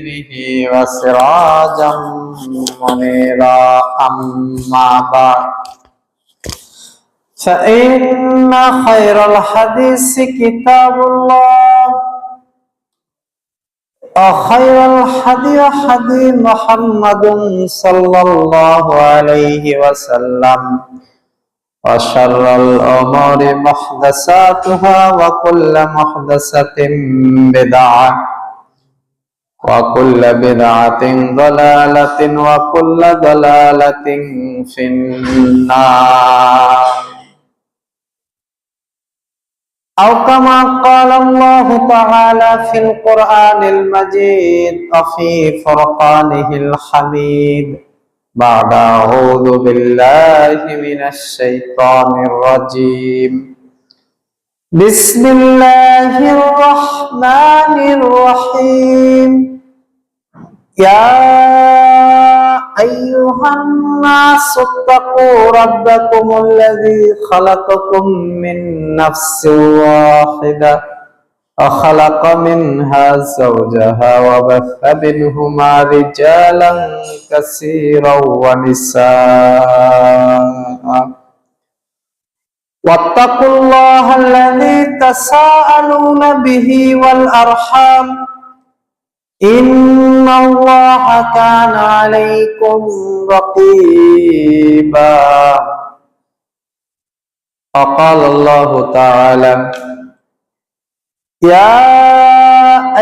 ذكره وسراجا منيرا أما بعد فإن خير الحديث كتاب الله وخير الهدي هدي محمد صلى الله عليه وسلم وشر الأمور محدثاتها وكل محدثة بدعة وكل بدعة ضلالة وكل ضلالة في النار أو كما قال الله تعالى في القرآن المجيد وفي فرقانه الحميد بعد أعوذ بالله من الشيطان الرجيم بسم الله الرحمن الرحيم يا أيها الناس اتقوا ربكم الذي خلقكم من نفس واحدة وخلق منها زوجها وبث منهما رجالا كثيرا ونساء واتقوا الله الذي تساءلون به والأرحام إن الله كان عليكم رقيبا وقال الله تعالى يا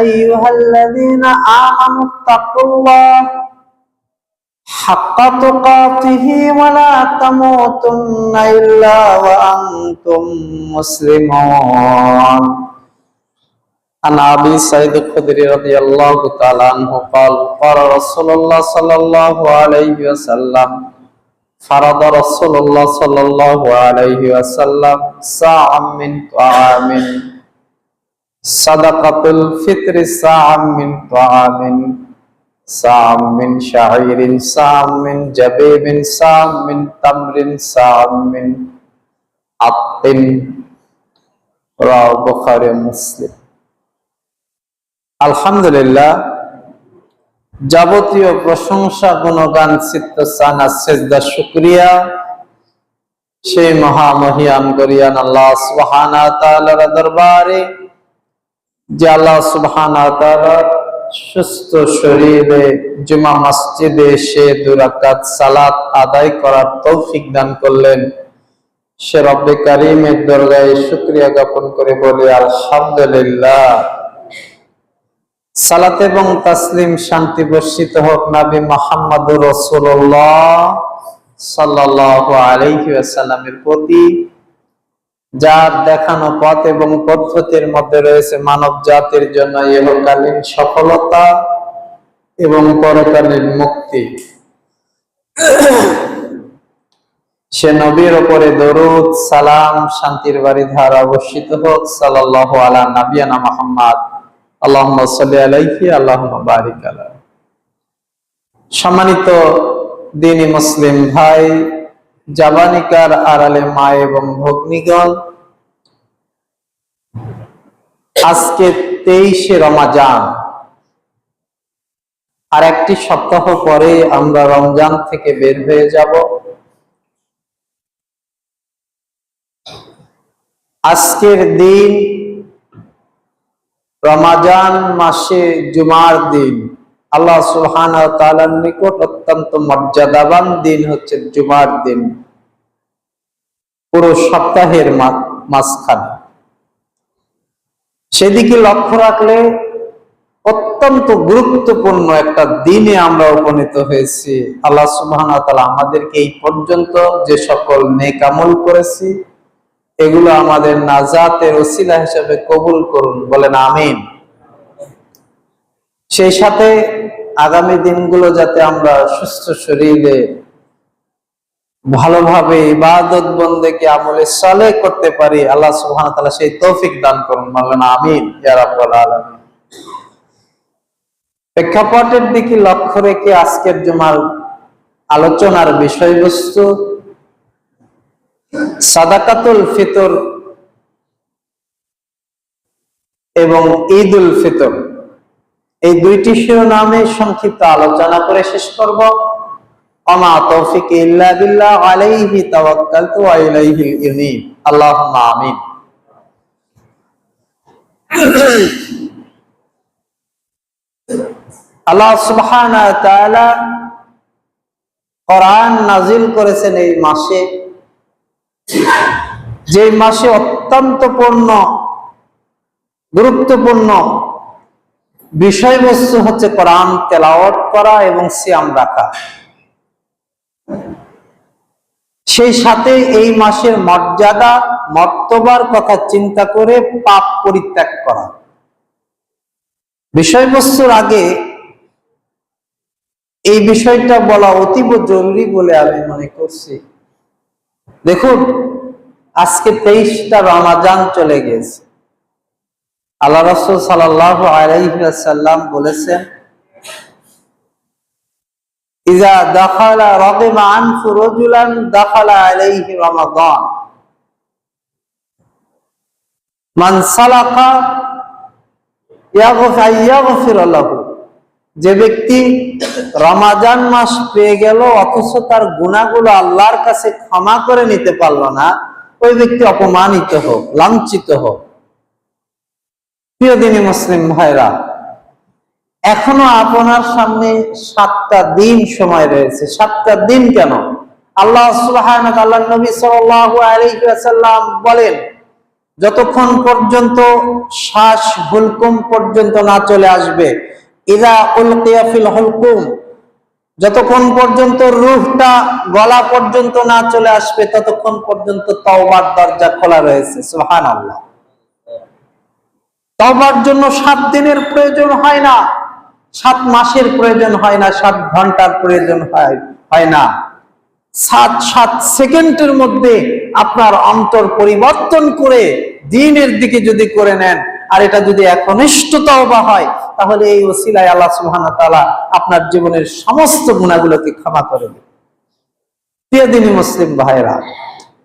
أيها الذين آمنوا اتقوا الله حق تقاته ولا تموتن إلا وأنتم مسلمون عن أبي سعيد الخدري رضي الله تعالى عنه قال قال رسول الله صلى الله عليه وسلم فرض رسول الله صلى الله عليه وسلم ساعا من طعام صدقة الفطر ساعا من طعام ساعا من شعير ساعا من جبيب ساعا من تمر ساعا من عط رواه البخاري ومسلم আলহামদুলিল্লাহ, যাবতীয় প্রশংসা গুণগান চিত্তসানা সেজদা শুকরিয়া সেই মহামহিয়ান গরিয়ান আল্লাহ সুবহানাহু ওয়া তাআলার দরবারে, যে আল্লাহ সুবহানাহু ওয়া তাআলা সুস্থ শরীরে জুমা মসজিদে এসে 2 রাকাত সালাত আদায় করার তৌফিক দান করলেন। সে রব্বে কারীমের দরবারে শুকরিয়া জ্ঞাপন করে বলি আলহামদুলিল্লাহ। সালাত এবং তাসলিম শান্তি বর্ষিত হোক নবী মুহাম্মদুর রাসূলুল্লাহ সাল্লাল্লাহু আলাইহি ওয়াসাল্লামের প্রতি, যার দেখানো পথ এবং পদ্ধতির মধ্যে রয়েছে মানব জাতির জন্য ইহকালীন সফলতা এবং পরকালীন মুক্তি। সে নবীর উপরে দরুদ সালাম শান্তির বাড়ি ধারা বর্ষিত হোক সাল্লাল্লাহু আলা নবিয়ানা মুহাম্মদ আল্লাহুম্মা সাল্লি আলাইহি আল্লাহুম্মা বারিক আলাইহি। সম্মানিত দ্বীনি মুসলিম ভাই, জাবানিকার আড়ালে মা এবং ভগ্নীগণ, আজকে 23শে রমজান, আর একটি সপ্তাহ পরে আমরা রমজান থেকে বের হয়ে যাব। আজকের দিন রমজান মাসে জুমার দিন। আল্লাহ সুবহানাহু ওয়া তাআলার নিকট অত্যন্ত মর্যাদাবান দিন হচ্ছে জুমার দিন, পুরো সপ্তাহের মাঝখানে। সেদিকে লক্ষ্য রাখলে অত্যন্ত গুরুত্বপূর্ণ একটা দিনে আমরা উপনীত হয়েছি। আল্লাহ সুবহানাহু ওয়া তাআলা আমাদেরকে এই পর্যন্ত যে সকল নেক আমল করেছি এগুলো আমাদের নাজাতের ওসিলা হিসেবে কবুল করুন, বলেন আমিন। সেই সাথে আগামী দিনগুলো যাতে আমরা সুস্থ শরীরে ভালোভাবে ইবাদত বন্দেগি আমলে সালেহ করতে পারি, আল্লাহ সুবহানাহু ওয়া তাআলা সেই তৌফিক দান করুন, বলেন আমিন ইয়া রাব্বাল আলামিন। প্রেক্ষাপটের দিকে লক্ষ্য রেখে আজকের জুমার আলোচনার বিষয়বস্তু সাদাকাতুল ফিতর এবং ঈদুল ফিতর। এই দুইটি শিরোনামে সংক্ষিপ্ত আলোচনা করে শেষ করব। ওমা তৌফিক ইল্লা বিল্লাহ, আলাইহি তাওয়াক্কালতু ওয়া ইলাইহিল ইউনীব। আল্লাহুম্মা আমিন। আল্লাহ সুবহানাহু ওয়া তাআলা কোরআন নাজিল করেছেন এই মাসে, যে মাসে অত্যন্ত গুরুত্বপূর্ণ বিষয়বস্তু হচ্ছে কোরআন তেলাওয়াত করা এবং সিয়াম রাখা। সেই সাথে এই মাসের মর্যাদা মর্তবার কথা চিন্তা করে পাপ পরিত্যাগ করা। বিষয়বস্তুর আগে এই বিষয়টা বলা অতীব জরুরি বলে আমি মনে করছি। দেখুন, আজকে 23টা রমাজান চলে গেছে। আল্লাহ রাসূল সাল্লাল্লাহু আলাইহি ওয়াসাল্লাম বলেছেন, ইযা দাখালা রাগিমা আনফু রাজুলান দাখালা আলাইহি রমাদান মান সালাকা ইয়াগফির লাহু। যে ব্যক্তি রমাজান মাস পেয়ে গেল অথচ তার গুনাহগুলো আল্লাহর কাছে ক্ষমা করে নিতে পারল না, ওই ব্যক্তি অপমানিত হোক, লাঞ্ছিত হোক। প্রিয় দিনী মুসলিম ভাইরা, এখনো আপনার সামনে 7টা দিন সময় রয়েছে। 7টা দিন কেন? আল্লাহ সুবহানাহু ওয়া তাআলা, নবী সাল্লাল্লাহু আলাইহি ওয়াসাল্লাম বলেন, যতক্ষণ পর্যন্ত শ্বাস হুলকুম পর্যন্ত না চলে আসবে, ইযা উলকিয়া ফিল হুলকুম, যতক্ষণ পর্যন্ত রূহটা গলা পর্যন্ত না চলে আসবে ততক্ষণ পর্যন্ত তওবার দরজা খোলা রয়েছে। সুবহানাল্লাহ। তওবার জন্য 7 দিনের প্রয়োজন হয় না, 7 মাসের প্রয়োজন হয় না, 7 ঘন্টার প্রয়োজন হয় না। 7 সেকেন্ডের মধ্যে আপনার অন্তর পরিবর্তন করে দ্বীনের দিকে যদি করে নেন, আর এটা যদি একনিষ্ঠ তওবা হয়, তাহলে এই ওসিলায় আল্লাহ সুবহানাহু ওয়া তাআলা আপনার জীবনের সমস্ত গুনাহগুলোকে ক্ষমা করে দেবেন। প্রিয় দিনী মুসলিম ভাইরা,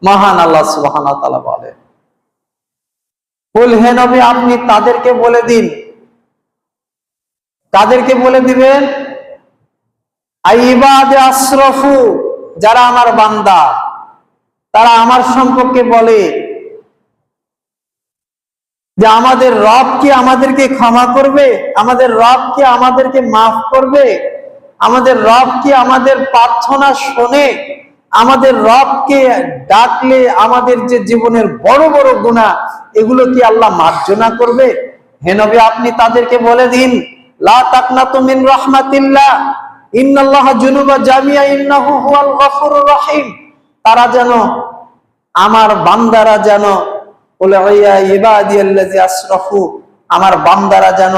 মহান আল্লাহ সুবহানাহু ওয়া তাআলা বলেন, কুল, হে নবী, আপনি তাদেরকে বলে দিন। তাদেরকে বলে দিবেন, আইবাদে আশরাফু, যারা আমার বান্দা, তারা আমার সম্পর্কে বলে যে আমাদের রব কি আমাদেরকে ক্ষমা করবে, আমাদের রব কি আমাদেরকে মাফ করবে, আমাদের রব কি আমাদের প্রার্থনা শোনে, আমাদের রবকে ডাকলে আমাদের যে জীবনের বড় বড় গুনাহ এগুলো কি আল্লাহ মার্জনা করবে? হে নবী, আপনি তাদেরকে বলে দিন, লা তাকনাতু মিন রাহমাতিল্লাহ, ইন্নাল্লাহা জুনুবা জামিয়া ইন্নাহু হুয়াল গফুরুর রহিম। তারা যেন, আমার বান্দারা যেন, আমার বান্দারা যেন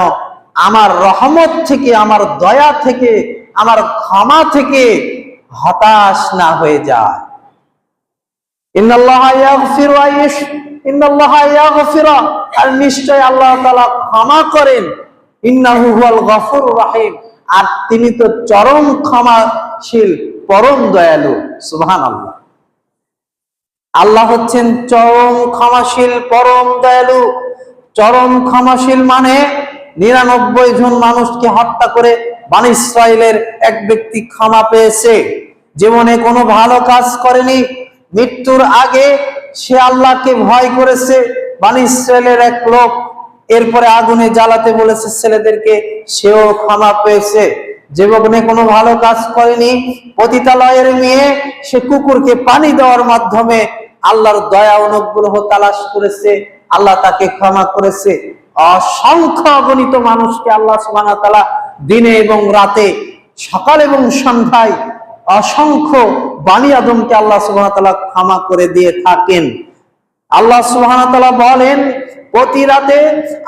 আমার রহমত থেকে, আমার দয়া থেকে, আমার ক্ষমা থেকে হতাশ না হয়ে যায়। আর নিশ্চয় আল্লাহ তাআলা ক্ষমা করেন, ইন্নাহু হুয়াল গফুরুর রহিম, আর তিনি তো চরম ক্ষমাশীল, পরম দয়ালু। সুবহানাল্লাহ। আল্লাহ হচ্ছেন চরম ক্ষমাশীল, পরম দয়ালু। চরম ক্ষমাশীল মানে 99 জন মানুষকে হত্যা করে বনী ইসরাইলের এক ব্যক্তি ক্ষমা পেয়েছে। জীবনে কোনো ভালো কাজ করেনি, মৃত্যুর আগে সে আল্লাহকে ভয় করেছে। বনী ইসরাইলের এক লোক এরপরে আগুনে জ্বালাতে বলেছে ছেলেদেরকে, সেও ক্ষমা পেয়েছে। জীবনে কোনো ভালো কাজ করেনি, পতিতালয়ের মেয়ে, সে কুকুরকে পানি দেওয়ার মাধ্যমে আল্লাহর দয়া অনুগ্রহ তালাশ করেছে, আল্লাহ তাকে ক্ষমা করেছে। অসংখ্য অগণিত মানুষকে আল্লাহ সুবহানাহু ওয়া তাআলা দিনে এবং রাতে, সকাল এবং সন্ধ্যায় অসংখ্য বানি আদমকে আল্লাহ সুবহানাহু ওয়া তাআলা ক্ষমা করে দিয়ে থাকেন। আল্লাহ সুবহানাহু ওয়া তাআলা বলেন, প্রতি রাতে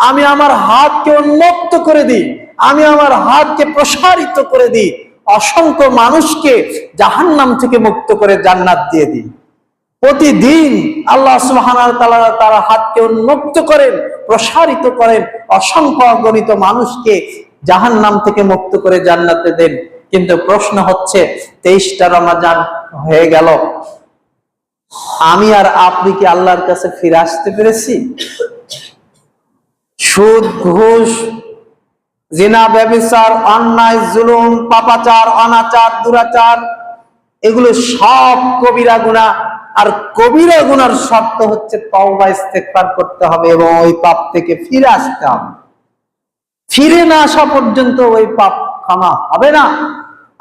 আমি আমার হাতকে উন্মুক্ত করে দিই, আমি আমার হাতকে প্রসারিত করে দিই, অসংখ্য মানুষকে জাহান্নাম থেকে মুক্ত করে জান্নাত দিয়ে দিই। প্রতিদিন আল্লাহ সুবহানাহু ওয়া তাআলা তার হাতকে উন্মুক্ত করেন, প্রসারিত করেন, অসংখ্য অগণিত মানুষকে জাহান্নাম থেকে মুক্ত করে জান্নাতে দেন। কিন্তু প্রশ্ন হচ্ছে, 23টা রমজান হয়ে গেল, আমি আর আপনি কি আল্লাহর কাছে ফিরে আসতে পেরেছি? সুদ, ঘুষ, জিনা, ব্যভিচার, অন্যায়, জুলুম, পাপাচার, অনাচার, দুরাচার, এগুলো সব কবিরা গুনাহ। আর কবিরা গুনার শর্ত হচ্ছে তওবা ইস্তেগফার করতে হবে এবং ওই পাপ থেকে ফিরে আসতে হবে। ফিরে না আসা পর্যন্ত ওই পাপ ক্ষমা হবে না।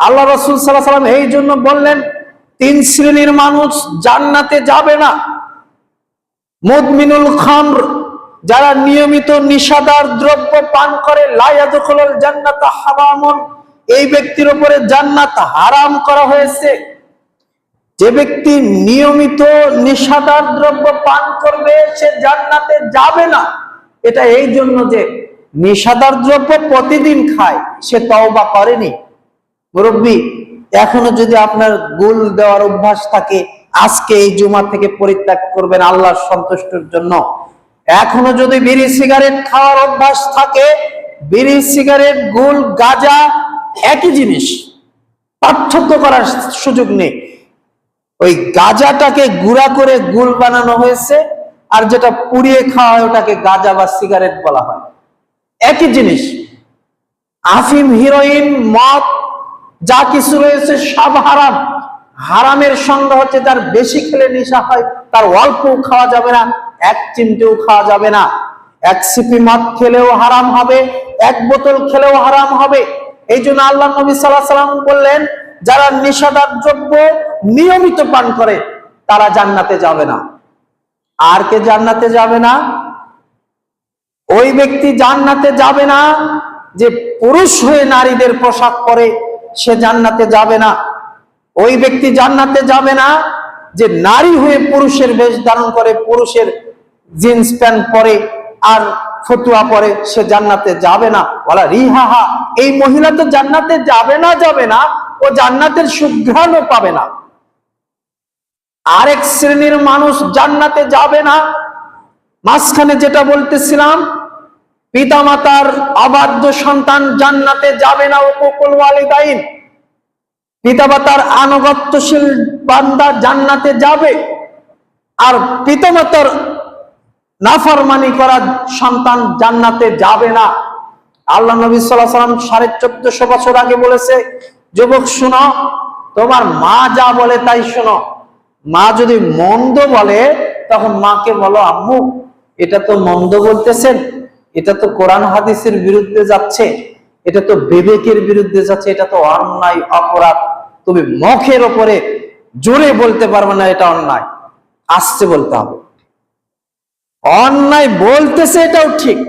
আল্লাহ রাসূল সাল্লাল্লাহু আলাইহি ওয়াসাল্লাম এই জন্য বললেন, 3 শ্রেণীর মানুষ জান্নাতে যাবে না। মুদমিনুল খামর, যারা নিয়মিত নিশাদার দ্রব্য পান করে, লা ইয়াদখুলুল জান্নাতা হারামুন, এই ব্যক্তির উপরে জান্নাত হারাম করা হয়েছে। যে ব্যক্তি নিয়মিত নিশাদার দ্রব্য পান করবে সে জান্নাতে যাবে না। এটা এই জন্য যে নিশাদার দ্রব্য প্রতিদিন খায়, সে তওবা করেনি। মুরব্বী, এখনো যদি আপনার গুল দেওয়ার অভ্যাস থাকে, আজকে এই জুমা থেকে পরিত্যাগ করবেন আল্লাহর সন্তুষ্টির জন্য। এখনো যদি বিড়ি সিগারেট খাওয়ার অভ্যাস থাকে, বিড়ি সিগারেট, গুল, গাঁজা একই জিনিস, পার্থক্য করার সুযোগ নেই। ওই গাঁজাটাকে গুঁড়া করে গুল বানানো হয়েছে, আর যেটা পুড়িয়ে খাওয়া হয় ওটাকে গাঁজা বা সিগারেট বলা হয়, একই জিনিস। আফিম, হিরোইন, মদ, যা কিছু রয়েছে সব হারাম। হারামের সংজ্ঞা হচ্ছে তার বেশি খেলে নেশা হয়, তার অল্পও খাওয়া যাবে না, 1 চিমটেও খাওয়া যাবে না। 1 সিপি মদ খেলেও হারাম হবে, 1 বোতল খেলেও হারাম হবে। এই জন্য আল্লাহ নবী সাল্লাল্লাহু আলাইহি ওয়াসাল্লাম বললেন, যারা নেশাদার দ্রব্য নিয়মিত পান করে তারা জান্নাতে যাবে না। আর কে জান্নাতে যাবে না? ওই ব্যক্তি জান্নাতে যাবে না যে পুরুষ হয়ে নারীদের পোশাক পরে, সে জান্নাতে যাবে না। ওই ব্যক্তি জান্নাতে যাবে না যে নারী হয়ে পুরুষের বেশ ধারণ করে, পুরুষের জিন্স প্যান্ট পরে আর ফতুয়া পরে, সে জান্নাতে যাবে না। বলা রিহাহা, এই মহিলা তো জান্নাতে যাবে না, ও জান্নাতের সুঘ্রাণও পাবে না। আরেক শ্রেণীর মানুষ জান্নাতে যাবে না, মাঝখানে যেটা বলতেছিলাম, পিতামাতার অবাধ্য সন্তান জান্নাতে যাবে না, উকুকুল ওয়ালিদাইন, পিতামাতার আনুগত্যশীল বান্দা জান্নাতে যাবে। আর পিতামাতার নাফরমানি করা সন্তান জান্নাতে যাবে না। আল্লাহ নবী সাল্লাল্লাহু আলাইহি ওয়াসাল্লাম 1450 বছর আগে বলেছে, যুবক শুনো, তোমার মা যা বলে তাই শোনো। মা যদি মন্দ বলে তখন মাকে বলো, আম্মু এটা তো মন্দ বলতেছেন, এটা তো কোরআন হাদিসের বিরুদ্ধে যাচ্ছে, এটা তো বিবেকের বিরুদ্ধে যাচ্ছে, এটা তো অন্যায়, অপরাধ। তুমি মুখের উপরে জোরে বলতে পারবে না এটা অন্যায়, আস্তে বলতে হবে। অন্যায় বলতেছে এটাও ঠিক,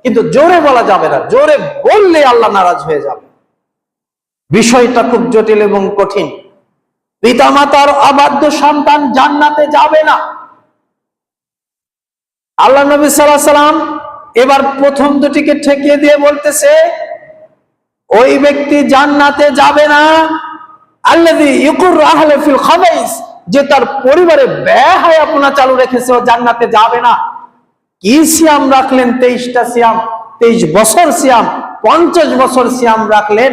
কিন্তু জোরে বলা যাবে না, জোরে বললে আল্লাহ নারাজ হয়ে যাবে। বিষয়টা খুব জটিল এবং কঠিন। পিতামাতার অবাধ্য সন্তান জান্নাতে যাবে না। আল্লাহ নবী সাল্লাল্লাহু আলাইহি ওয়াসাল্লাম এবার প্রথম দুটিকে ঠেকিয়ে দিয়ে বলতেছে, ওই ব্যক্তি জান্নাতে যাবে না আল্লাযী ইকুর আহলে ফিল খাবাইস, যে তার পরিবারে বেহায়াপনা চালু রেখেছে, ও জান্নাতে যাবে না। কি সিয়াম রাখলেন? 23টা সিয়াম, 23 বছর সিয়াম, 50 বছর সিয়াম রাখলেন।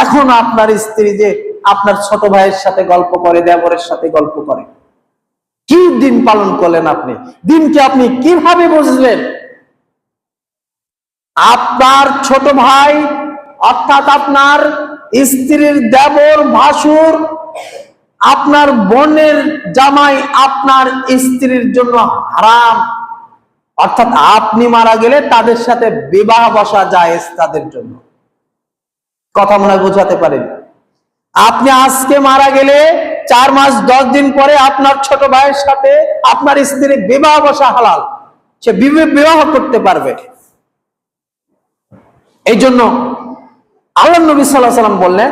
এখন আপনার স্ত্রী যে আপনার ছোট ভাইয়ের সাথে গল্প করে, দেবরের সাথে গল্প করে, কি দিন পালন করলেন আপনি? দিনকে আপনি কিভাবে বুঝলেন? আপনার ছোট ভাই অর্থাৎ আপনার স্ত্রীর দেবর, ভাসুর, আপনার বোনের জামাই আপনার স্ত্রীর জন্য হারাম। অর্থাৎ আপনি মারা গেলে তাদের সাথে বিবাহ বসা জায়েজ তাদের জন্য। কথা মনে হয় বোঝাতে পারেন। আপনি আজকে মারা গেলে 4 মাস 10 দিন পরে আপনার ছোট ভাইয়ের সাথে আপনার স্ত্রীর বিবাহ বসা হালাল, সে বিবাহ করতে পারবে। এই জন্য আল্লাহ নবী সাল্লাল্লাহু আলাইহি ওয়াসাল্লাম বললেন,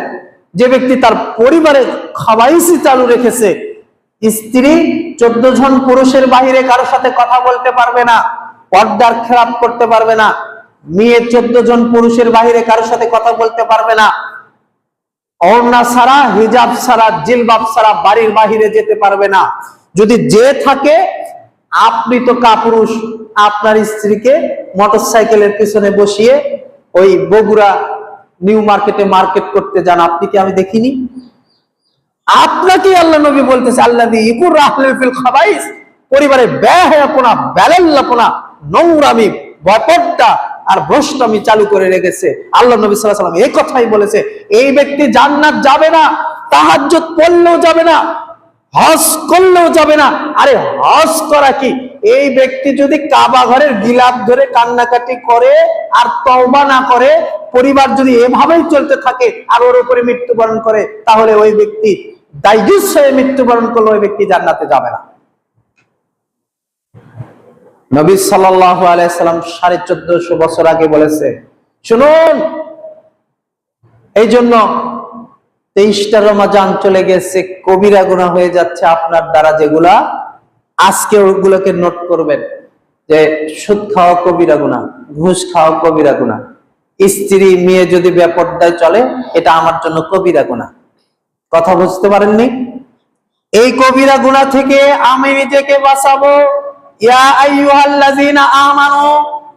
যে ব্যক্তি তার পরিবারে খাবাইসি চালু রেখেছে, স্ত্রী 14 জন পুরুষের বাইরে কারোর সাথে কথা বলতে পারবে না, পর্দার খেলাপ করতে পারবে না, মেয়ে 14 জন পুরুষের বাইরে কারোর সাথে কথা বলতে পারবে না, ওড়না ছাড়া, হিজাব ছাড়া, জিলবাব ছাড়া বাড়ির বাহিরে যেতে পারবে না। যদি যে থাকে, আপনি তো কাপুরুষ, আপনার স্ত্রীকে মোটরসাইকেলের পিছনে বসিয়ে ওই বগুড়া নিউ মার্কেটে মার্কেট করতে যান, আপনি কি আমি দেখিনি? আপনাকে আল্লাহ নবী বলতেছে, আল্লাযী ইকুর আহলে ফিল খাবাইস, পরিবারে বেহায়াপনা, বেলাল্লাপনা, নোংরামি, বপট্টা, আর ভ্রষ্টামি চালু করে রেখেছে। আল্লাহ নবী সাল্লাল্লাহু আলাইহি ওয়াসাল্লাম এই কথাই বলেছে, এই ব্যক্তি জান্নাত যাবে না, তাহাজ্জুদ পড়লেও যাবে না, হজ করলেও যাবে না। আরে হজ করা কি? এই ব্যক্তি যদি কাবা ঘরের গিলাফ ধরে কান্নাকাটি করে আর তওবা না করে, পরিবার যদি এভাবেই চলতে থাকে আর ওর উপরে মৃত্যুবরণ করে, তাহলে ওই ব্যক্তি দায়ুস হয়ে মৃত্যুবরণ করলে ওই ব্যক্তি জান্নাতে যাবে না। নবী সাল্লাল্লাহু আলাইহি সাল্লাম 1450 বছর আগে বলেছে। শুনুন, এই জন্য 23টা রমজান চলে গেছে, কবিরা গুনাহ হয়ে যাচ্ছে আপনার দ্বারা, যেগুলা আজকে ওগুলোকে নোট করবেন যে সুদ খাওয়া কবিরা গুনাহ, ঘুষ খাওয়া কবিরা গুনাহ, স্ত্রী মেয়ে যদি বেপরদায় চলে এটা আমার জন্য কবিরা গুনাহ। কথা বুঝতে পারেননি? এই কবিরা গুনাহ থেকে আমি নিজেকে বাঁচাবো। ইয়া আইয়ুহাল্লাযীনা আমানু,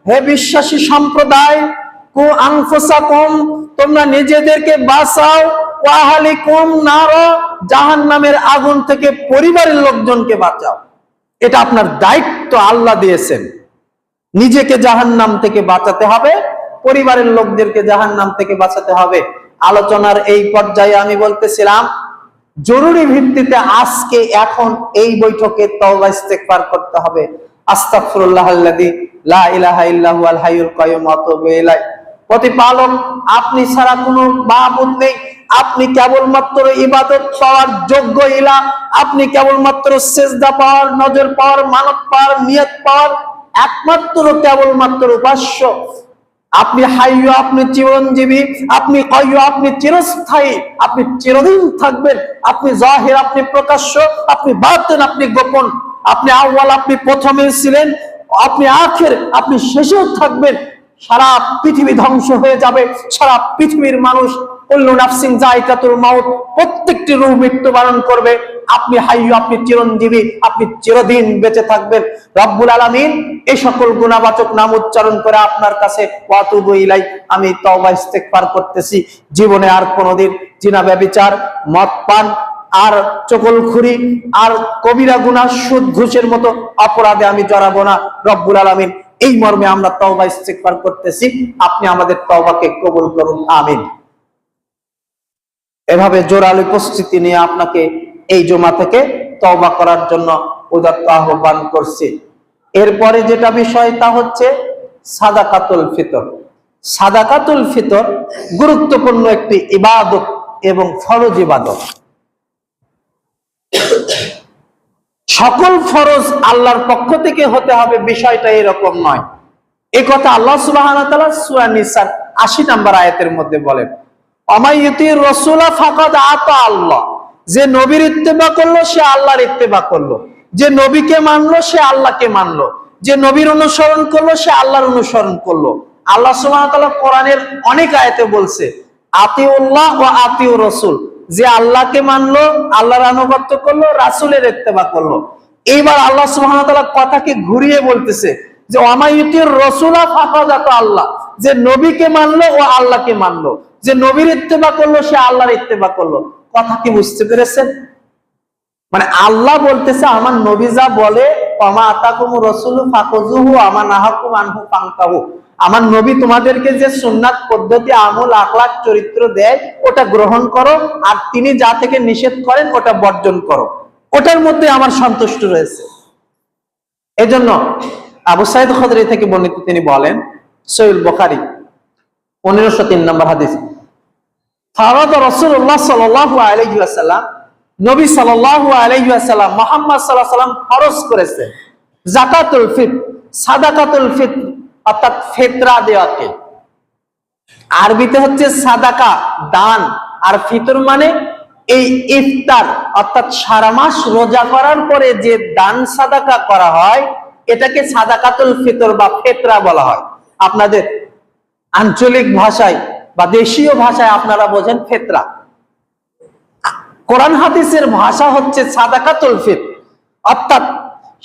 হে বিশ্বাসী সম্প্রদায়, কু আনফুসাকুম, তোমরা নিজেদেরকে বাঁচাও, ওয়া আহলিকুম নার, জাহান্নামের আগুন থেকে পরিবারের লোকজনকে বাঁচাও। এটা আপনার দায়িত্ব, আল্লাহ দিয়েছেন। নিজেকে জাহান্নাম থেকে বাঁচাতে হবে, পরিবারের লোকদেরকে জাহান্নাম থেকে বাঁচাতে হবে। আলোচনার এই পর্যায়ে আমি বলতেছিলাম, জরুরি ভিত্তিতে আজকে এখন এই বৈঠকে তওবা ইস্তেগফার করতে হবে। আস্তাগফিরুল্লাহাল্লাযী লা ইলাহা ইল্লা হুয়াল হাইয়ুল কাইয়্যুম ওয়া আতুবু ইলাইহি। প্রতিপালক, আপনি ছাড়া কোনো মাবুদ নেই, আপনি কেবলমাত্র ইবাদত পাওয়ার যোগ্য ইলাহ, আপনি কেবলমাত্র সিজদা পাওয়ার, নজর পাওয়ার, মানত পাওয়ার, নিয়ত পাওয়ার একমাত্র কেবলমাত্র উপাস্য। আপনি হাইয়্যু, আপনি চিরঞ্জীবী, আপনি কাইয়্যুম, আপনি চিরস্থায়ী, আপনি চিরদিন থাকবেন। আপনি জাহির, আপনি প্রকাশ্য, আপনি বাতিন, আপনি গোপন, আপনি আউয়াল, আপনি প্রথমে ছিলেন, আপনি আখির, আপনি শেষেও থাকবেন। সারা পৃথিবী ধ্বংস হয়ে যাবে, সারা পৃথিবীর মানুষ, কুল্লু নাফসিন যায়কাতুল মাউত, প্রত্যেকটি রূহ মৃত্যুবরণ করবে। আপনি হাইয়্যু, আপনি চিরঞ্জীবী, আপনি চিরদিন বেঁচে থাকবেন। রব্বুল আলামিন এই সকল গুণবাচক নাম উচ্চারণ করে আপনার কাছে ওয়া আতুবু ইলাই, আমি তওবা ইস্তেগফার করতেছি। জীবনে আর কোনোদিন জিনা, ব্যভিচার, মদ পান আর চগলখুরি আর কবিরা গুনাহ, সুদ ঘুষের মতো অপরাধে আমি জড়াবো না। রব্বুল আলামিন এই মর্মে আমরা তওবা ইস্তেগফার করতেছি, আপনি আমাদের তওবাকে কবুল করুন, আমিন। এভাবে জোরালো উপস্থিতি নিয়ে আপনাকে এই জুমা থেকে তওবা করার জন্য উদাত্ত আহ্বান করছি। এরপরে যেটা বিষয় তা হচ্ছে সাদাকাতুল ফিতর। সাদাকাতুল ফিতর গুরুত্বপূর্ণ একটি ইবাদত এবং ফরজ ইবাদত। সকল ফরজ আল্লাহর পক্ষ থেকে হতে হবে, বিষয়টা এরকম নয়। এই কথা আল্লাহ সুবহানাহু ওয়া তাআলা সূরা নিসার 80 নম্বর আয়াতের মধ্যে বলেন, আমাইয়ুতির রাসূলা ফাকাদ আতা আল্লাহ, যে নবীর ইত্তেবা করলো সে আল্লাহর ইত্তেবা করলো, যে নবীকে মানলো সে আল্লাহকে মানলো, যে নবীর অনুসরণ করলো সে আল্লাহর অনুসরণ করলো। আল্লাহ সুবহানাহু ওয়া তাআলা কোরআনের অনেক আয়াতে বলছে আতিউল্লাহ ওয়া আতিউর রাসূল, যে আল্লাহকে মানলো, আল্লাহর আনুগত্য করলো, রাসূলের ইত্তেবা করলো। এইবার আল্লাহ সুবহানাহু ওয়া তাআলা কথাকে ঘুরিয়ে বলতেছে যে আমাইয়ুতির রাসূলা ফাকাদ আতা আল্লাহ, যে নবীকে মানলো ও আল্লাহকে মানলো, যে নবীর ইত্তেবা করলো সে আল্লাহর ইত্তেবা করলো। কথা কি বুঝতে পেরেছেন? মানে আল্লাহ বলতেছে আমার নবী যা বলে, ওমা আতাকুমুর রাসূলু ফাখুযুহু ওয়া মা নাহাকুম আনহু ফান্তাহু, আমার নবী তোমাদেরকে যে সুন্নাত পদ্ধতি, আমল, আখলাক, চরিত্র দেয় ওটা গ্রহণ করো, আর তিনি যা থেকে নিষেধ করেন ওটা বর্জন করো, ওটার মধ্যে আমার সন্তুষ্ট রয়েছে। এজন্য আবু সাঈদ খুদরি থেকে বর্ণিত, তিনি বলেন সহিহ বুখারী 1503 নম্বর হাদিস, ফারাদ রাসূলুল্লাহ সাল্লাল্লাহু আলাইহি ওয়াসাল্লাম, নবী সাল্লাল্লাহু আলাইহি ওয়াসাল্লাম মুহাম্মদ সাল্লাল্লাহু আলাইহি ওয়াসাল্লাম ফরজ করেছে যাকাতুল ফিতর, সাদাকাতুল ফিতর, অর্থাৎ ফিতরা দেওয়াকে। আরবিতে হচ্ছে সাদাকা, দান, আর ফিতর মানে এই ইফতার, অর্থাৎ সারা মাস রোজা করার পরে যে দান সাদাকা করা হয় এটাকে সাদাকাতুল ফিতর বা ফিতরা বলা হয়। আপনাদের আঞ্চলিক ভাষায় বা দেশীয় ভাষায় আপনারা বোঝেন ফিতরা। কোরআন হাদিসের ভাষা হচ্ছে সাদাকাতুল ফিতর, অর্থাৎ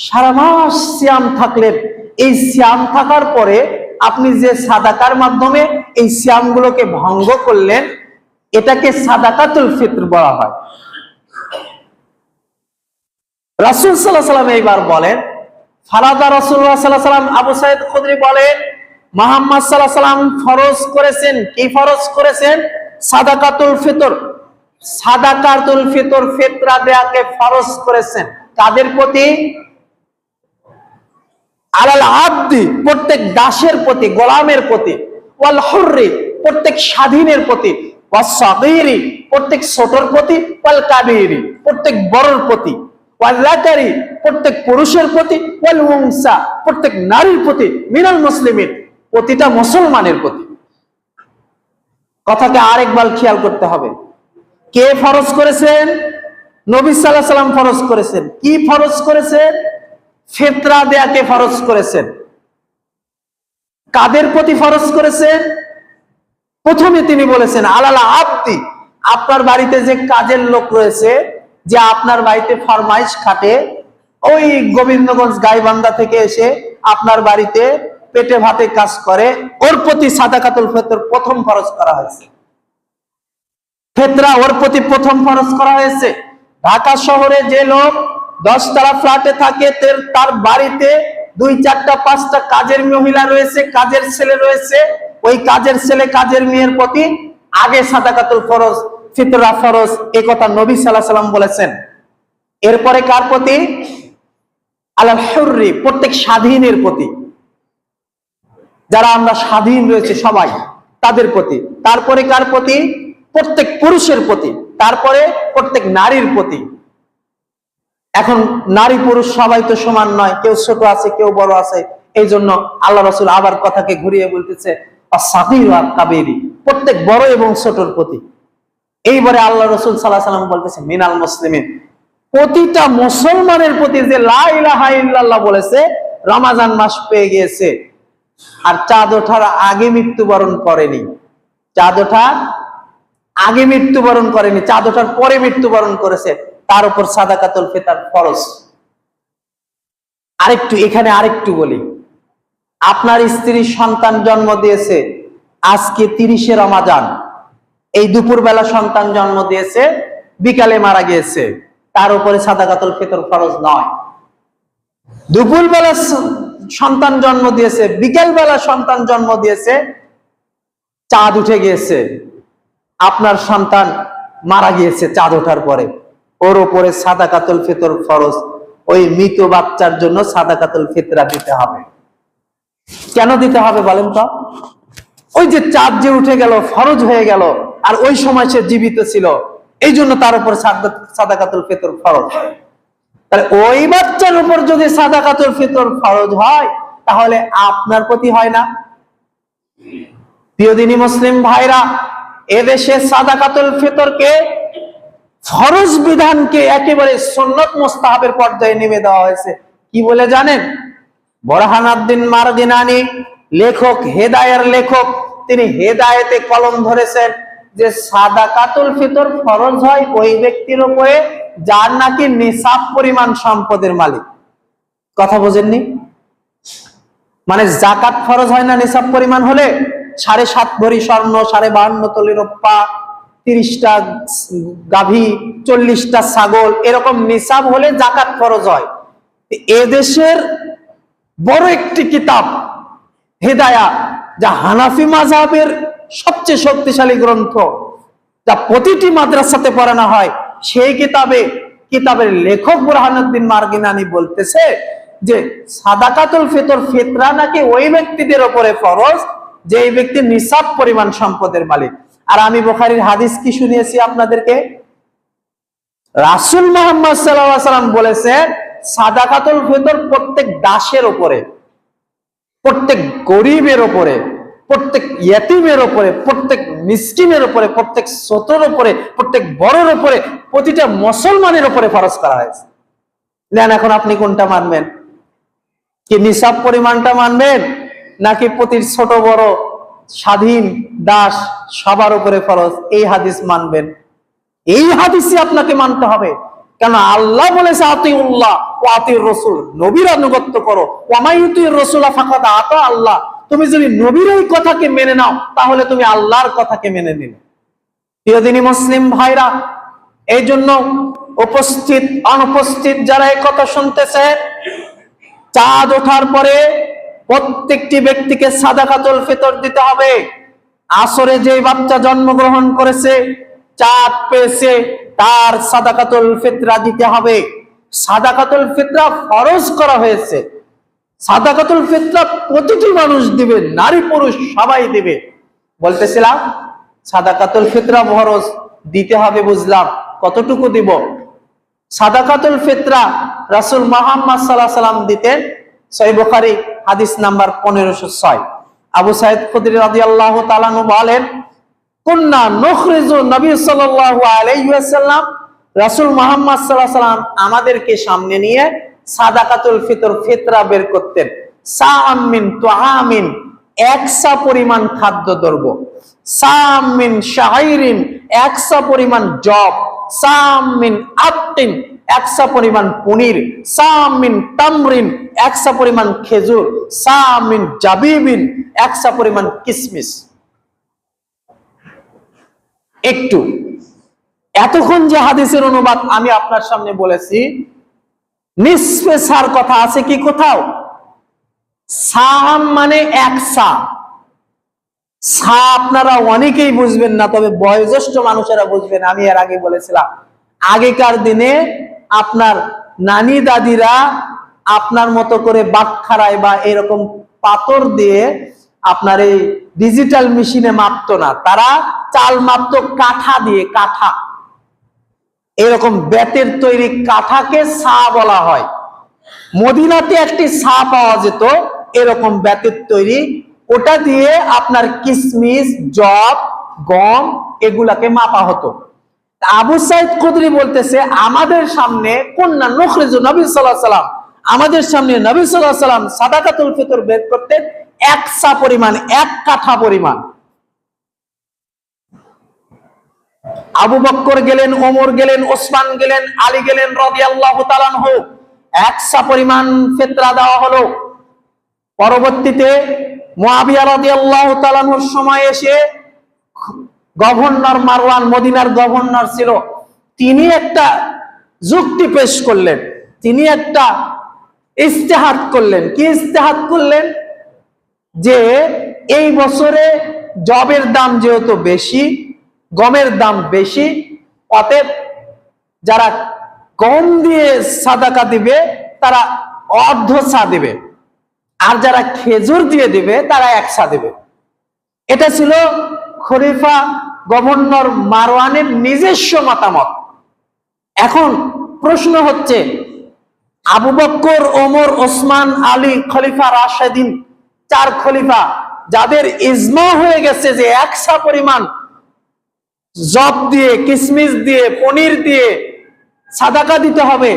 সারা মাস সিয়াম থাকলেন, এই সিয়াম থাকার পরে আপনি যে সাদাকার মাধ্যমে এই সিয়ামগুলোকে ভঙ্গ করলেন, এটাকে সাদাকাতুল ফিতর বলা হয়। রাসূল সাল্লাল্লাহু আলাইহি ওয়াসাল্লাম এইবার বলেন, ফারাদা রাসূলুল্লাহ সাল্লাল্লাহু আলাইহি ওয়াসাল্লাম, আবু সাঈদ খুদরি বলেন মুহাম্মদ সাল্লাল্লাহু আলাইহি সাল্লাম ফরজ করেছেন, কি ফরজ করেছেন? সাদাকাতুল ফিতর। সাদাকাতুল ফিতর, ফিতরা দেয়াকে ফরজ করেছেন কাদের প্রতি? আলাল আবদি, প্রত্যেক দাসের প্রতি, গোলামের প্রতি, ওয়াল হুররি, প্রত্যেক স্বাধীনের প্রতি, ওয়াস সাগীরি, প্রত্যেক ছোটর প্রতি, ওয়াল কাবীরি, প্রত্যেক বড়র প্রতি, ওয়াল যাকারি, প্রত্যেক পুরুষের প্রতি, ওয়াল উনসা, প্রত্যেক নারীর প্রতি, মিনাল মুসলিমিন, প্রতিটা মুসলমানের প্রতি। কথাকে আরেকবার খেয়াল করতে হবে। কে ফরজ করেছেন? নবী সাল্লাল্লাহু আলাইহি সাল্লাম ফরজ করেছেন। কি ফরজ করেছেন? ফিতরা দেয়াকে ফরজ করেছেন। কাদের প্রতি ফরজ করেছেন? প্রথমে তিনি বলেছেন আলাল আবদি, আপনার বাড়িতে যে কাজের লোক রয়েছে, যে আপনার বাড়িতে ফরমাইশ খাটে, ওই গোবিন্দগঞ্জ গাইবান্ধা থেকে এসে আপনার বাড়িতে পেটে ভাতে কাজ করে, ওর প্রতি সাদাকাতুল ফিতর প্রথম ফরজ করা হয়েছে। ফিতরা ওর প্রতি প্রথম ফরজ করা হয়েছে। ঢাকা শহরে যে লোক 10 তলা ফ্ল্যাটে থাকে, তার বাড়িতে 2, 4, 5টা কাজের মহিলা রয়েছে, কাজের ছেলে রয়েছে, ওই কাজের ছেলে কাজের মেয়ের প্রতি আগে সাদাকাতুল ফরজ, ফিতরা ফরজ, এই কথা নবী সাল্লাল্লাহু আলাইহি সাল্লাম বলেছেন। এরপরে কার প্রতি? আলাল হুররি, প্রত্যেক স্বাধীনের প্রতি, যারা আমরা স্বাধীন রয়েছে সবাই তাদের প্রতি। তারপরে কার প্রতি? প্রত্যেক পুরুষের প্রতি। তারপরে প্রত্যেক নারীর প্রতি। এখন নারী পুরুষ সবাই তো সমান নয়, কেউ ছোট আছে, কেউ বড় আছে। এই জন্য আল্লাহ রাসূল আবার কথাকে ঘুরিয়ে বলতেছে আস-সাগীর ওয়াল কাবীরি, প্রত্যেক বড় এবং ছোটর প্রতি। এইবারে আল্লাহ রাসূল সাল্লাল্লাহু আলাইহি সাল্লাম বলতেছে মিনাল মুসলিমিন, প্রতিটা মুসলমানের প্রতি যে লা ইলাহা ইল্লাল্লাহ বলেছে, রমজান মাস পেয়ে গিয়েছে, আর চাঁদ ওঠার আগে মৃত্যুবরণ করেনি, চাঁদ ওঠার আগে মৃত্যুবরণ করেনি, চাঁদ ওঠার পরে মৃত্যুবরণ করেছে, তার উপর সাদাকাতুল ফিতর ফরজ। এখানে আরেকটু বলি, আপনার স্ত্রী সন্তান জন্ম দিয়েছে আজকে 30শে রমজান, এই দুপুরবেলা সন্তান জন্ম দিয়েছে, বিকালে মারা গিয়েছে, তার উপরে সাদাকাতুল ফিতর ফরজ নয়। দুপুরবেলা সন্তান জন্ম দিয়েছে, বিকেল বেলা সন্তান জন্ম দিয়েছে, চাঁদ উঠে গিয়েছে, আপনার সন্তান মারা গিয়েছে চাঁদ ওঠার পরে, ওর উপরে সাদাকাতুল ফিতর ফরজ। ওই মৃত বাচ্চার জন্য সাদাকাতুল ফিতরা দিতে হবে। কেন দিতে হবে বলেন তো? ওই যে চাঁদ যে উঠে গেল, ফরজ হয়ে গেল, আর ওই সময় সে জীবিত ছিল, এই জন্য তার উপর সাদাকাতুল ফিতর ফরজ। তাহলে ওই বাচ্চার উপর যদি সাদাকাতুল ফিতর ফরজ হয়, তাহলে আপনার প্রতি হয় না? প্রিয় দিনী মুসলিম ভাইরা, এদেশে সাদাকাতুল ফিতরকে, ফরজ বিধানকে একেবারে সুন্নত মুস্তাহাবের পর্যায়ে নেমে দেওয়া হয়েছে। কি বলে জানেন? বুরহানুদ্দিন মারদিনানি, লেখক, হেদায়ের লেখক, তিনি হেদায়েতে কলম ধরেছেন যে সাদাকাতুল ফিতর ফরজ হয় ওই ব্যক্তির উপরে যার নাকি নিসাব পরিমাণ সম্পদের মালিক। কথা বোঝেননি? মানে যাকাত ফরজ হয় না নিসাব পরিমাণ হলে? 7.5 ভরি স্বর্ণ, 52 তলি রূপা, 30টা গাভী, 40টা ছাগল, এরকম নিসাব হলে যাকাত ফরজ হয়। এদেশের বড় একটি কিতাব হেদায়া, যা হানাফি মাযহাবের সবচেয়ে শক্তিশালী গ্রন্থ, যা প্রতিটি মাদ্রাসাতে পড়ানো হয়, সেই কিতাবের লেখক বুরহানুদ্দিন মারদিনানি বলতেছে যে সাদাকাতুল ফিতর, ফিতরা নাকি ওই ব্যক্তিদের উপরে ফরজ যে ব্যক্তি নিসাব পরিমাণ সম্পদের মালিক। আর আমি বুখারীর হাদিস কি শুনিয়েছি আপনাদেরকে? রাসূল মুহাম্মদ সাল্লাল্লাহু আলাইহি ওয়াসাল্লাম বলেছেন সাদাকাতুল ফিতর প্রত্যেক দাসের উপরে, প্রত্যেক গরিবের উপরে, প্রত্যেক ইয়েতিমের উপরে, প্রত্যেক মিসকিনের উপরে, প্রত্যেক ছোটর উপরে, প্রত্যেক বড়র উপরে, প্রতিটা মুসলমানের উপরে ফরজ করা হয়েছে। নেন, এখন আপনি কোনটা মানবেন? কি নিসাব পরিমাণটা মানবেন, নাকি প্রতি ছোট বড় স্বাধীন দাস সবার উপরে ফরজ এই হাদিস মানবেন? এই হাদিসই আপনাকে মানতে হবে। কেন? আল্লাহ বলেছে আতিউল্লাহ ওয়া আতিউর রাসূল, নবীর আনুগত্য করো। ওয়া মাইয়ুতির রাসূলা ফাকাদ আতা আল্লাহ, তুমি যদি নবীর এই কথাকে মেনে নাও তাহলে তুমি আল্লাহর কথাকে মেনে নিলে। প্রিয় দিনী মুসলিম ভাইরা, এই জন্য উপস্থিত অনুপস্থিত যারা এই কথা শুনতেছে, চাঁদ ওঠার পরে প্রত্যেকটি ব্যক্তিকে সাদাকাতুল ফিতর দিতে হবে। আসরে যে বাচ্চা জন্মগ্রহণ করেছে, চাঁদ পেয়েছে, তার সাদাকাতুল ফিতরা দিতে হবে। সাদাকাতুল ফিতরা ফরজ করা হয়েছে। সাদাকাতুল ফিতরা প্রতিটি মানুষ দিবে, নারী পুরুষ সবাই দিবে। বলতেছিলাম সাদাকাতুল ফিতরা ফরজ, দিতে হবে, বুঝলাম। কতটুকু দিব? সাদাকাতুল ফিতরা রাসূল মুহাম্মদ সাল্লাল্লাহু আলাইহি ওয়াসাল্লাম দিতেন। সহিহ বুখারী হাদিস নাম্বার 1506। আবু সাঈদ খুদরি রাদিয়াল্লাহু তাআলা আনহু বলেন, কুননা নুখরিজু নবী সাল্লাল্লাহু আলাইহি ওয়াসাল্লাম, রাসূল মুহাম্মদ সাল্লাল্লাহু আলাইহি ওয়াসাল্লাম আমাদেরকে সামনে নিয়ে সাদাকাতুল ফিতর ফিতরা বের করতেন। সাআম মিন তুআমিন, একসা পরিমাণ খাদ্য দ্রব্য। সাআম মিন শাইরিন, একসা পরিমাণ জব। সাআম মিন আত্তিন, একসা পরিমাণ পনির। সাআম মিন তামরিন, একসা পরিমাণ খেজুর। সাআম মিন জাবিবিন, একসা পরিমাণ কিসমিস। একটু এতক্ষণ যে হাদিসের অনুবাদ আমি আপনার সামনে বলেছি, নিসফে সার কথা আছে কি কোথাও? সাম মানে এক সা। সা আপনারা অনেকেই বুঝবেন না, তবে বয়োজ্যেষ্ঠ মানুষেরা বুঝবেন। আমি এর আগে বলেছিলাম, আগেকার দিনে আপনার নানি দাদিরা আপনার মতো করে বাটখারায় বা এরকম পাথর দিয়ে আপনার এই ডিজিটাল মেশিনে মাপতো না, তারা চাল মাপতো কাঠা দিয়ে। কাঠা, এরকম বেতের তৈরি কাঠাকে সা বলা হয়। মদিনাতে একটি সা পাওয়া যেত এরকম বেতের তৈরি, ওটা দিয়ে আপনার কিসমিস, জব, গম এগুলাকে মাপা হতো। আবু সাঈদ খুদরি বলতেছে, আমাদের সামনে কুননা নুখরিজু নবী সাল্লাল্লাহু আলাইহি ওয়াসাল্লাম, আমাদের সামনে নবী সাল্লাল্লাহু আলাইহি ওয়াসাল্লাম সাদাকাতুল ফিতর বের করতেন এক সা পরিমাণ, এক কাঠা পরিমাণ। আবু বকর গেলেন, ওমর গেলেন, ওসমান গেলেন, আলী গেলেন রাদিয়াল্লাহু তাআলা আনহু, একসা পরিমাণ ফিতরা দেওয়া হলো। পরবর্তীতে মুআবিয়া রাদিয়াল্লাহু তাআলা আনহুর সময় এসে গভর্নর মারওয়ান, মদিনার গভর্নর ছিল, তিনি একটা যুক্তি পেশ করলেন। তিনি একটা ইজতিহাদ করলেন। কি ইজতিহাদ করলেন? যে এই বছরে জবের দাম যেহেতু বেশি, গমের দাম বেশি, অতএব যারা গম দিয়ে সাদাকা দিবে তারা অর্ধ সা দিবে, আর যারা খেজুর দিয়ে দিবে তারা এক সা দিবে। এটা ছিল খলিফা গভর্নর মারওয়ানের নিজস্ব মতামত। এখন প্রশ্ন হচ্ছে, আবু বকর, ওমর, ওসমান, আলী খলিফা রাশেদিন, চার খলিফা যাদের ইজমা হয়ে গেছে যে একসা পরিমাণ জব দিয়ে, কিসমিস দিয়ে, পনির দিয়ে সাদাকা দিতে হবে,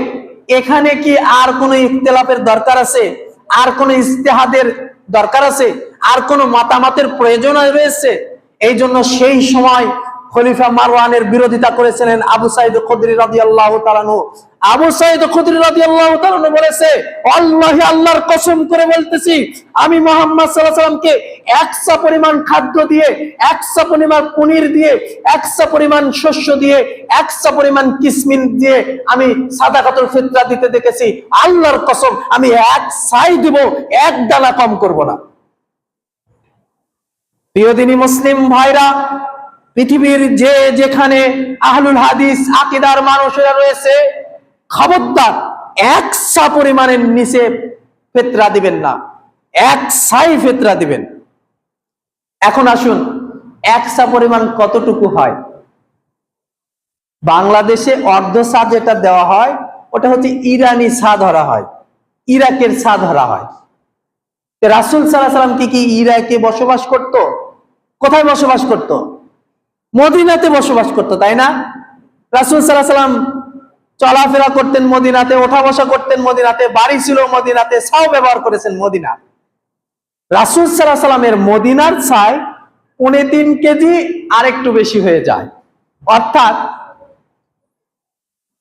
এখানে কি আর কোনো ইখতিলাফের দরকার আছে? আর কোনো ইজতিহাদের দরকার আছে? আর কোনো মতামতের প্রয়োজন রয়েছে? এই জন্য সেই সময় খলিফা মারওয়ানের বিরোধিতা করেছিলেন আবু সাঈদ খুদরি রাদিয়াল্লাহু তাআলা আনহু। আবু সাঈদ খুদরি রাদিয়াল্লাহু তাআলা আনহু বলেছে, আল্লাহি, আল্লাহর কসম করে বলতেছি, আমি মুহাম্মদ সাল্লাল্লাহু আলাইহি ওয়াসাল্লামকে একসা পরিমাণ খাদ্য দিয়ে, একসা পরিমাণ পনির দিয়ে, একসা পরিমাণ শস্য দিয়ে, একসা পরিমাণ কিসমিস দিয়ে আমি সাদাকাতুল ফিতরা দিতে দেখেছি। আল্লাহর কসম, আমি এক সাই দিব, এক দানা কম করব না। প্রিয় দিনী মুসলিম ভাইরা, পৃথিবীর যে যেখানে আহলুল হাদিস আকীদার মানুষেরা রয়েছে, খবরদার এক সা পরিমাণের নিচে ফিতরা দিবেন না, এক সাই ফিতরা দিবেন। এখন আসুন, এক সা পরিমাণ কতটুকু হয়? বাংলাদেশে অর্ধ সা যেটা দেওয়া হয় ওটা হচ্ছে ইরানি সা ধরা হয়, ইরাকের সা ধরা হয়। রাসূল সাল্লাল্লাহু আলাইহি ওয়াসাল্লাম কি ইরাকে বসবাস করত? কোথায় বসবাস করত? মদিনাতে বসবাস করত, তাই না? রাসূল সাল্লাল্লাহু আলাইহি ওয়াসাল্লাম চলাফেরা করতেন মদিনাতে, ওঠা বসা করতেন মদিনাতে, বাড়ি ছিল মদিনাতে, ছাও ব্যবহার করেছেন মদিনা। রাসূল সাল্লাল্লাহু আলাইহি ওয়াসাল্লামের মদিনার ছাই 3.5 কেজি আর একটু বেশি হয়ে যায়। অর্থাৎ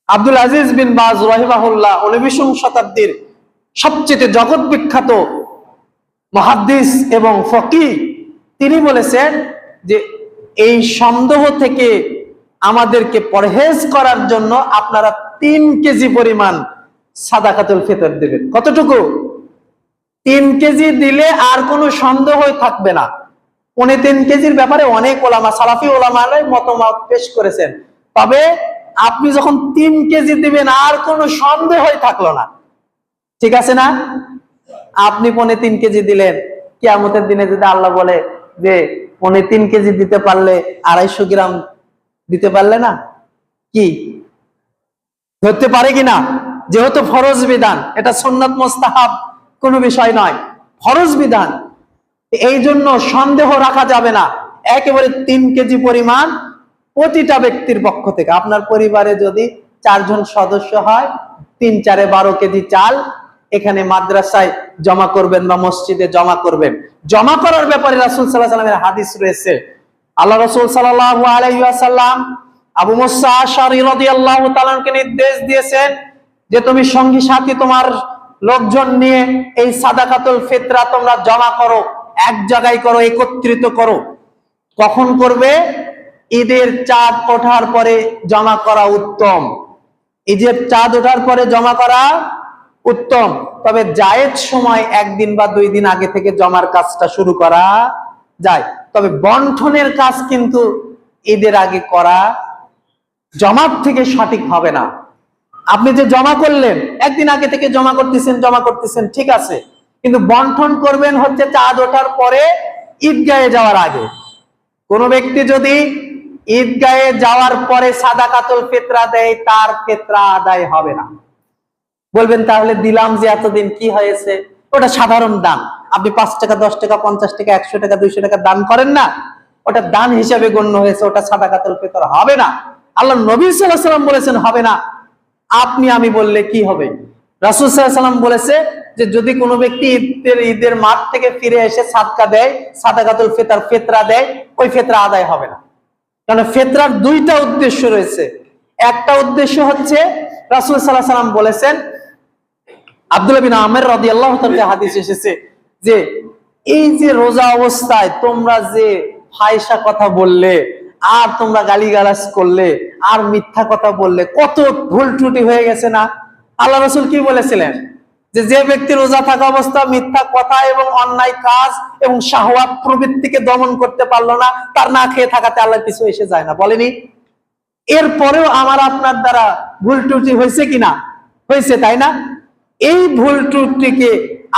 আব্দুল আজিজ বিন বাজ রাহিমাহুল্লাহ 19 শতাব্দীর সবচেয়ে জগৎ বিখ্যাত মুহাদ্দিস এবং ফকিহ, তিনি বলেছেন যে এই সন্দেহ থেকে আমাদেরকে পরহেজ করার জন্য আপনারা 3 কেজি পরিমাণ সাদাকাতুল ফিতর দেবেন। কতটুকু? 3 কেজি দিলে আর কোনো সন্দেহ থাকবে না। 3.25 কেজির ব্যাপারে অনেক ওলামা, সালাফি ওলামারা মতামত পেশ করেছেন। তবে আপনি যখন 3 কেজি দিবেন আর কোনো সন্দেহই থাকলো না, ঠিক আছে না? আপনি 3.25 কেজি দিলেন, কিয়ামতের দিনে যদি আল্লাহ বলে যে 3.25 কেজি দিতে পারলে 250 গ্রাম দিতে পারলে না, কি ধরতে পারে কিনা? যেহেতু ফরজ বিধান, এটা সুন্নাত মুস্তাহাব কোনো বিষয় নয়, ফরজ বিধান, এই জন্য সন্দেহ রাখা যাবে না। একেবারে 3 কেজি পরিমাণ প্রতিটা ব্যক্তির পক্ষ থেকে। আপনার পরিবারে যদি 4 জন সদস্য হয়, 3 4 12 কেজি চাল এখানে মাদ্রাসায় জমা করবেন বা মসজিদে জমা করবেন। জমা করার ব্যাপারে রাসূল সাল্লাল্লাহু আলাইহি ওয়াসাল্লামের হাদিস রয়েছে। আল্লাহ রাসূল সাল্লাল্লাহু আলাইহি ওয়াসাল্লাম আবু মুসা আশআরী রাদিয়াল্লাহু তাআলাকে নির্দেশ দিয়েছেন যে তুমি সঙ্গী সাথী তোমার লোকজন নিয়ে এই সাদাকাতুল ফিতরা তোমরা জমা করো, এক জায়গায় করো, একত্রিত করো। কখন করবে? ঈদের চাঁদ ওঠার পরে জমা করা উত্তম। ঈদের চাঁদ ওঠার পরে জমা করা উত্তম। তবে জায়েজ সময় 1 দিন বা 2 দিন আগে থেকে জমার কাজটা শুরু করা যায়। তবে বন্টনের কাজ কিন্তু ঈদের আগে করা জমার থেকে সঠিক হবে না। আপনি যে জমা করলেন, 1 দিন আগে থেকে জমা করতেছেন, ঠিক আছে, কিন্তু বন্টন করবেন হচ্ছে চাঁদ ওঠার পরে ঈদগাহে যাওয়ার আগে। কোন ব্যক্তি যদি ঈদগাহে যাওয়ার পরে সাদাকাতুল ফিতরা দেয়, তার ফিতরা আদায় হবে না। বলবেন তাহলে দিলাম যে এতদিন কি হয়েছে? ওটা সাধারণ দান। আপনি 5 টাকা, 10 টাকা, 50 টাকা, 100 টাকা, 200 টাকা দান করেন না, ওটা দান হিসাবে গণ্য হয়েছে, ওটা সাদাকাতুল ফিতর হবে না। আল্লাহ নবী সাল্লাল্লাহু আলাইহি ওয়াসাল্লাম বলেছেন হবে না। আপনি আমি বললে কি হবে? রাসূল সাল্লাল্লাহু আলাইহি ওয়াসাল্লাম বলেছে যে যদি কোনো ব্যক্তি ঈদের মাঠ থেকে ফিরে এসে সাদকা দেয়, সাদাকাতুল ফিতর ফিতরা দেয়, ওই ফিতরা আদায় হবে না। কারণ ফিতরার 2টা উদ্দেশ্য রয়েছে। একটা উদ্দেশ্য হচ্ছে রাসূল সাল্লাল্লাহু আলাইহি ওয়াসাল্লাম বলেছেন, আব্দুল্লাহ বিন আমর রাদিয়াল্লাহু তাআলা হাদিস এসেছে যে এই যে রোজা অবস্থায় তোমরা যে ফাহিশা কথা বললে, আর তোমরা গালিগালাজ করলে, আর মিথ্যা কথা বললে, কত ভুল ত্রুটি হয়ে গেছে না? আল্লাহ রাসূল কি বলেছিলেন? যে ব্যক্তি রোজা থাকা অবস্থা মিথ্যা কথা এবং অন্যায় কাজ এবং শাহওয়াত প্রবৃত্তিকে দমন করতে পারলো না, তার না খেয়ে থাকাতে আল্লাহর কিছু এসে যায় না, বলেনি? এরপরেও আমার আপনার দ্বারা ভুল ত্রুটি হয়েছে কিনা? হয়েছে, তাই না? এই ভুল ত্রুটিকে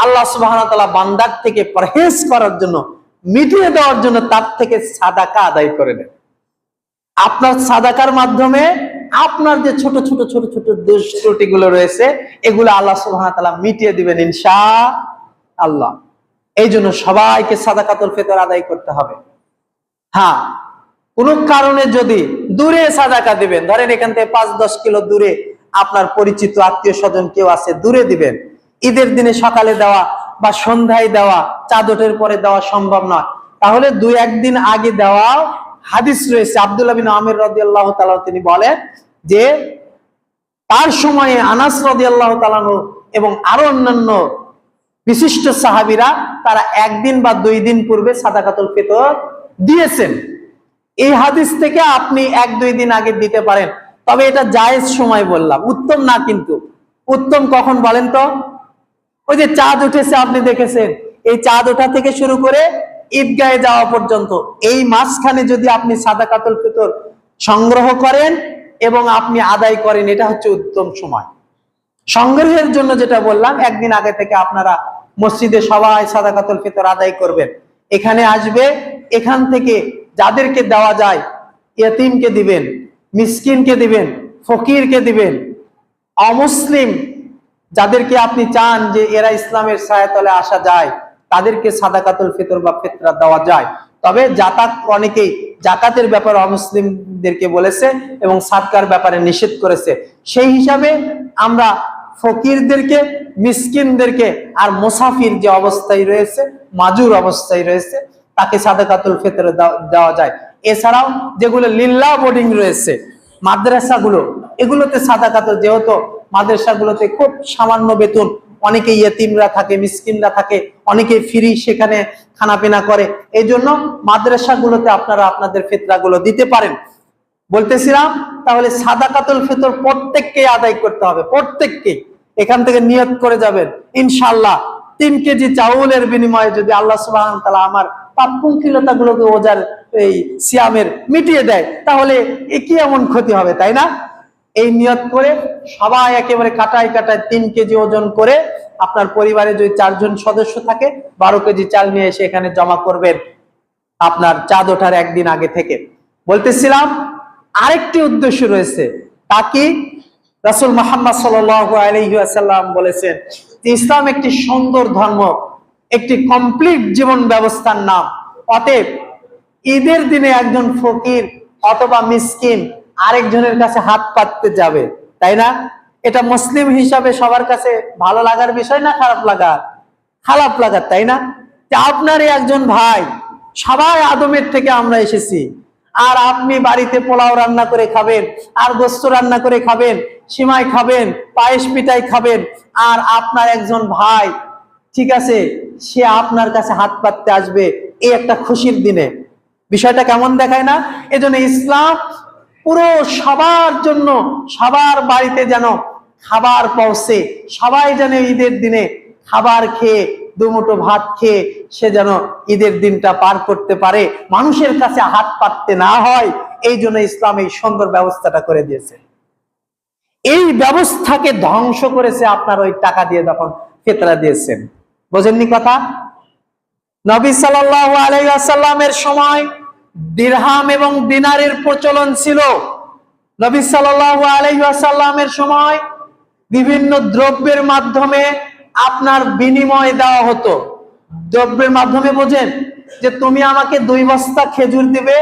আল্লাহ সুবহানাহু ওয়া তাআলা বান্দার থেকে পরহেজ করার জন্য, মিটিয়ে দেওয়ার জন্য তার থেকে সাদাকা আদায় করে নেন। আপনার সাদাকার মাধ্যমে আপনার যে ছোট ছোট দোষ ত্রুটিগুলো রয়েছে, এগুলো আল্লাহ সুবহানাহু ওয়া তাআলা মিটিয়ে দিবেন ইনশাআল্লাহ। এই জন্য সবাইকে সাদাকাতুল ফিতর আদায় করতে হবে। হ্যাঁ, কোন কারণে যদি দূরে সাদাকা দিবেন, ধরেন এখান থেকে 5-10 কিলো দূরে আপনার পরিচিত আত্মীয় স্বজন কেউ আছে, দূরে দিবেন। ঈদের দিনে সকালে দেওয়া বা সন্ধ্যায় দেওয়া, চাঁদ ওঠার পরে দেওয়া সম্ভব নয়, তাহলে 2-1 দিন আগে দেওয়া হাদিস রয়েছে। আব্দুল্লাহ বিন আমর রাদিয়াল্লাহু তাআলা তিনি বলেন যে তার সময়ে আনাস রাদিয়াল্লাহু তাআলা এবং আরো অন্যান্য বিশিষ্ট সাহাবীরা তারা 1 দিন বা 2 দিন পূর্বে সাদাকাতুল ফিতর দিয়েছেন। এই হাদিস থেকে আপনি 1-2 দিন আগে দিতে পারেন, তবে এটা জায়েজ সময় বললাম, উত্তম না। কিন্তু উত্তম কখন বলেন তো? ওই যে চাঁদ উঠেছে, আপনি দেখেছেন, এই চাঁদ ওঠা থেকে শুরু করে ঈদগাহে যাওয়া পর্যন্ত এই মাঝখানে যদি আপনি সাদাকাতুল ফিতর সংগ্রহ করেন এবং আপনি আদায় করেন, এটা হচ্ছে উত্তম সময়। সংগ্রহের জন্য যেটা বললাম, 1 দিন আগে থেকে আপনারা মসজিদে সবাই সাদাকাতুল ফিতর আদায় করবেন। এখানে আসবে, এখান থেকে যাদেরকে দেওয়া যায়, ইয়তীমকে দিবেন, মিসকিনকে দিবেন, ফকিরকে দিবেন, অমুসলিম যাদেরকে আপনি চান যে এরা ইসলামের ছায়াতলে আসা যায়, তাদেরকে সাদাকাতুল ফিতর বা ফিতরা দেওয়া যায়। তবে অনেকেই জাকাতের ব্যাপারে অমুসলিমদেরকে বলেছে এবং সাদকার ব্যাপারে নিষেধ করেছে। সেই হিসাবে আমরা ফকিরদেরকে, মিসকিনদেরকে আর মুসাফির যে অবস্থায় রয়েছে, মাজুর অবস্থায় রয়েছে, তাকে সাদাকাতুল ফিতর দেওয়া যায়। এছাড়াও যেগুলো লিল্লাহ বোর্ডিং রয়েছে, মাদ্রাসাগুলো, এগুলোতে সাদাকাতুল, যেহেতু মাদ্রাসাগুলোতে খুব সামান্য বেতন, অনেকে ইয়েতিমরা থাকে, মিসকিনরা থাকে, অনেকে ফ্রি সেখানে খানাপিনা করে, এই জন্য মাদ্রাসাগুলোতে আপনারা আপনাদের ফিতরাগুলো দিতে পারেন। বলতেছিলাম, তাহলে সাদাকাতুল ফিতর প্রত্যেককে আদায় করতে হবে, প্রত্যেককে। এখান থেকে নিয়ত করে যাবেন ইনশাআল্লাহ 3 কেজি চাউলের বিনিময়ে যদি আল্লাহ সুবহানাহু ওয়া তাআলা আমার পাপপঙ্কিলতা গুলোকে ওজার এই সিয়ামের মিটিয়ে দেয়, তাহলে এ কি এমন ক্ষতি হবে, তাই না? এই নিয়ত করে সবাই একেবারে কাটায় কাটায় 3 কেজি ওজন করে আপনার পরিবারে যদি 4 জন সদস্য থাকে 12 কেজি চাল নিয়ে এসে এখানে জমা করবেন আপনার চাঁদ ওঠার একদিন আগে থেকে। বলতেছিলাম আরেকটি উদ্দেশ্য রয়েছে, তা কি? রাসূল মুহাম্মদ সাল্লাল্লাহু আলাইহি ওয়াসাল্লাম বলেছেন যে ইসলাম একটি সুন্দর ধর্ম, একটি কমপ্লিট জীবন ব্যবস্থার নাম। অতএব ঈদের দিনে একজন ফকির অথবা মিসকিন আরেকজনের কাছে হাত পাততে যাবে, তাই না? এটা মুসলিম হিসাবে সবার কাছে ভালো লাগার বিষয় না খারাপ লাগার? খারাপ লাগার, তাই না? যে আপনারই একজন ভাই, সবাই আদমের থেকে আমরা এসেছি, আর আপনি বাড়িতে পোলাও রান্না করে খাবেন, আর গোস্ত রান্না করে খাবেন, সিমাই খাবেন, পায়েস পিঠাই খাবেন, আর আপনার একজন ভাই, ঠিক আছে, সে আপনার কাছে হাত পাততে আসবে এই একটা খুশির দিনে। বিষয়টা কেমন দেখায় না? এজন্য ইসলাম পুরো সবার জন্য, সবার বাড়িতে যেন খাবার পৌঁছে, সবাই যেন ঈদের দিনে খাবার খেয়ে দুমুঠো ভাত খেয়ে সে যেন ঈদের দিনটা পার করতে পারে, মানুষের কাছে হাত পাততে না হয়, এই জন্য ইসলাম এই সুন্দর ব্যবস্থাটা করে দিয়েছে। এই ব্যবস্থাকে ধ্বংস করেছে আপনার ওই টাকা দিয়ে যখন ফিতরা দিয়েছেন। বোঝেননি কথা? নবী সাল্লাল্লাহু আলাইহি ওয়াসাল্লামের সময় দিরহাম এবং দিনারের প্রচলন ছিল। নবী সাল্লাল্লাহু আলাইহি ওয়াসাল্লামের সময় বিভিন্ন দ্রব্যের মাধ্যমে আপনার বিনিময় দেওয়া হতো। দ্রব্যের মাধ্যমে বোঝেন যে তুমি আমাকে 2 বস্তা খেজুর দিবে,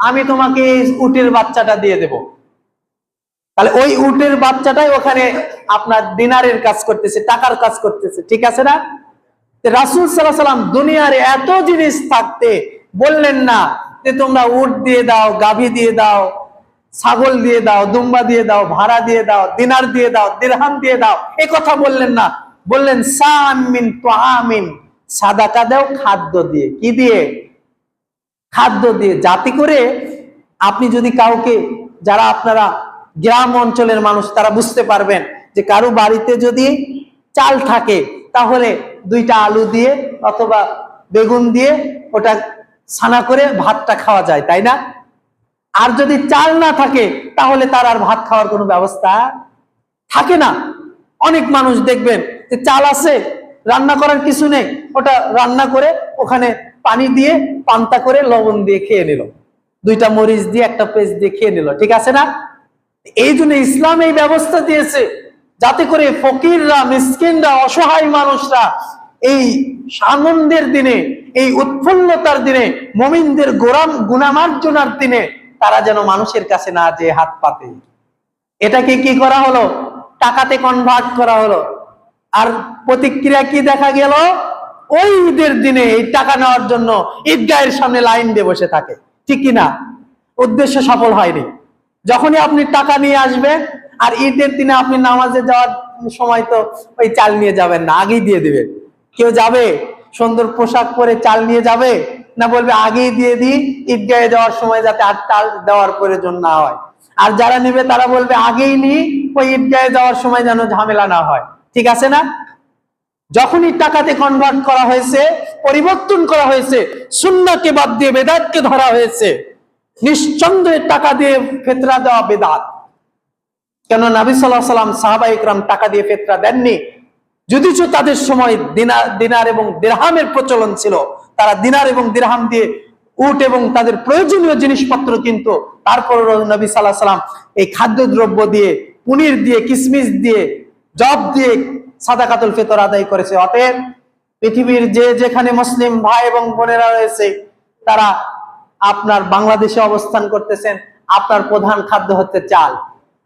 আমি তোমাকে এই উটের বাচ্চাটা দিয়ে দেব। তাহলে ওই উটের বাচ্চাটাই ওখানে আপনার দিনারের কাজ করতেছে, টাকার কাজ করতেছে, ঠিক আছে না? রাসূল সাল্লাল্লাহু আলাইহি ওয়াসাল্লাম দুনিয়ার এত জিনিস থাকতে বললেন না যে তোমরা উট দিয়ে দাও, গাভী দিয়ে দাও, ছাগল দিয়ে দাও, দুম্বা দিয়ে দাও, ভাড়া দিয়ে দাও, দিনার দিয়ে দাও, দিরহাম দিয়ে দাও, এই কথা বললেন না। বললেন সাম মিন তুআমিন, সাদাকা দাও খাদ্য দিয়ে। কি দিয়ে? খাদ্য দিয়ে। যাতে করে আপনি যদি কাউকে, যারা আপনারা গ্রাম অঞ্চলের মানুষ তারা বুঝতে পারবেন যে কারো বাড়িতে যদি চাল থাকে তাহলে 2টা আলু দিয়ে অথবা বেগুন দিয়ে ওটা ছানা করে ভাতটা খাওয়া যায়, তাই না? আর যদি চাল না থাকে তাহলে তার আর ভাত খাওয়ার কোনো ব্যবস্থা থাকে না। অনেক মানুষ দেখবেন যে চাল আছে, রান্না করার কিছু নেই, ওটা রান্না করে ওখানে পানি দিয়ে পান্তা করে লবণ দিয়ে খেয়ে নিল, 2টা মরিচ দিয়ে একটা পেস্ট দিয়ে খেয়ে নিল, ঠিক আছে না? এই জন্য ইসলাম এই ব্যবস্থা দিয়েছে যাতে করে ফকিররা, মিসকিনরা, অসহায় মানুষরা এই আনন্দের দিনে, এই উৎফুল্লতার দিনে, মুমিনদের গুনামার্জনার দিনে তারা যেন মানুষের কাছে না যেয়ে হাত পাতে। এটাকে কি করা হলো? টাকাতে কনভার্ট করা হলো। আর প্রতিক্রিয়া কি দেখা গেল? ওই ঈদের দিনে এই টাকা নেওয়ার জন্য ঈদগাহের সামনে লাইন দিয়ে বসে থাকে, ঠিক কিনা? উদ্দেশ্য সফল হয়নি। যখনই আপনি টাকা নিয়ে আসবেন, আর ঈদের দিনে আপনি নামাজে যাওয়ার সময় তো ওই চাল নিয়ে যাবেন না, আগেই দিয়ে দিবেন। কেউ যাবে সুন্দর পোশাক পরে চাল নিয়ে যাবে না? বলবে আগেই দিয়ে দিই, ঈদগাহে যাওয়ার সময় যাতে আর চাল দেওয়ার প্রয়োজন না হয়। আর যারা নিবে তারা বলবে আগেই নিই, ওই ঈদগাহে যাওয়ার সময় যেন ঝামেলা না হয়, ঠিক আছে না? যখনই টাকাতে কনভার্ট করা হয়েছে, পরিবর্তন করা হয়েছে, সুন্নাহকে বাদ দিয়ে বেদাতকে ধরা হয়েছে। নিঃসন্দেহে টাকা দিয়ে ফিতরা দেওয়া বেদাত। কেন নবী সাল্লাল্লাহু আলাইহি ওয়াসাল্লাম সাহাবা ইকরাম টাকা দিয়ে ফিতরা দেননি, যদিও তাদের সময় দিনার এবং দিরহামের প্রচলন ছিল। তারা দিনার এবং দিরহাম দিয়ে উট এবং তাদের প্রয়োজনীয় জিনিসপত্র কিনতো। তারপর নবী সাল্লাল্লাহু আলাইহি ওয়াসাল্লাম এই খাদ্যদ্রব্য দিয়ে, পনির দিয়ে, কিশমিশ দিয়ে, জব দিয়ে সাদাকাতুল ফিতর আদায় করেছে। অতএব পৃথিবীর যে যেখানে মুসলিম ভাই এবং বোনেরা রয়েছে, তারা আপনার বাংলাদেশে অবস্থান করতেছেন, আপনার প্রধান খাদ্য হচ্ছে চাল।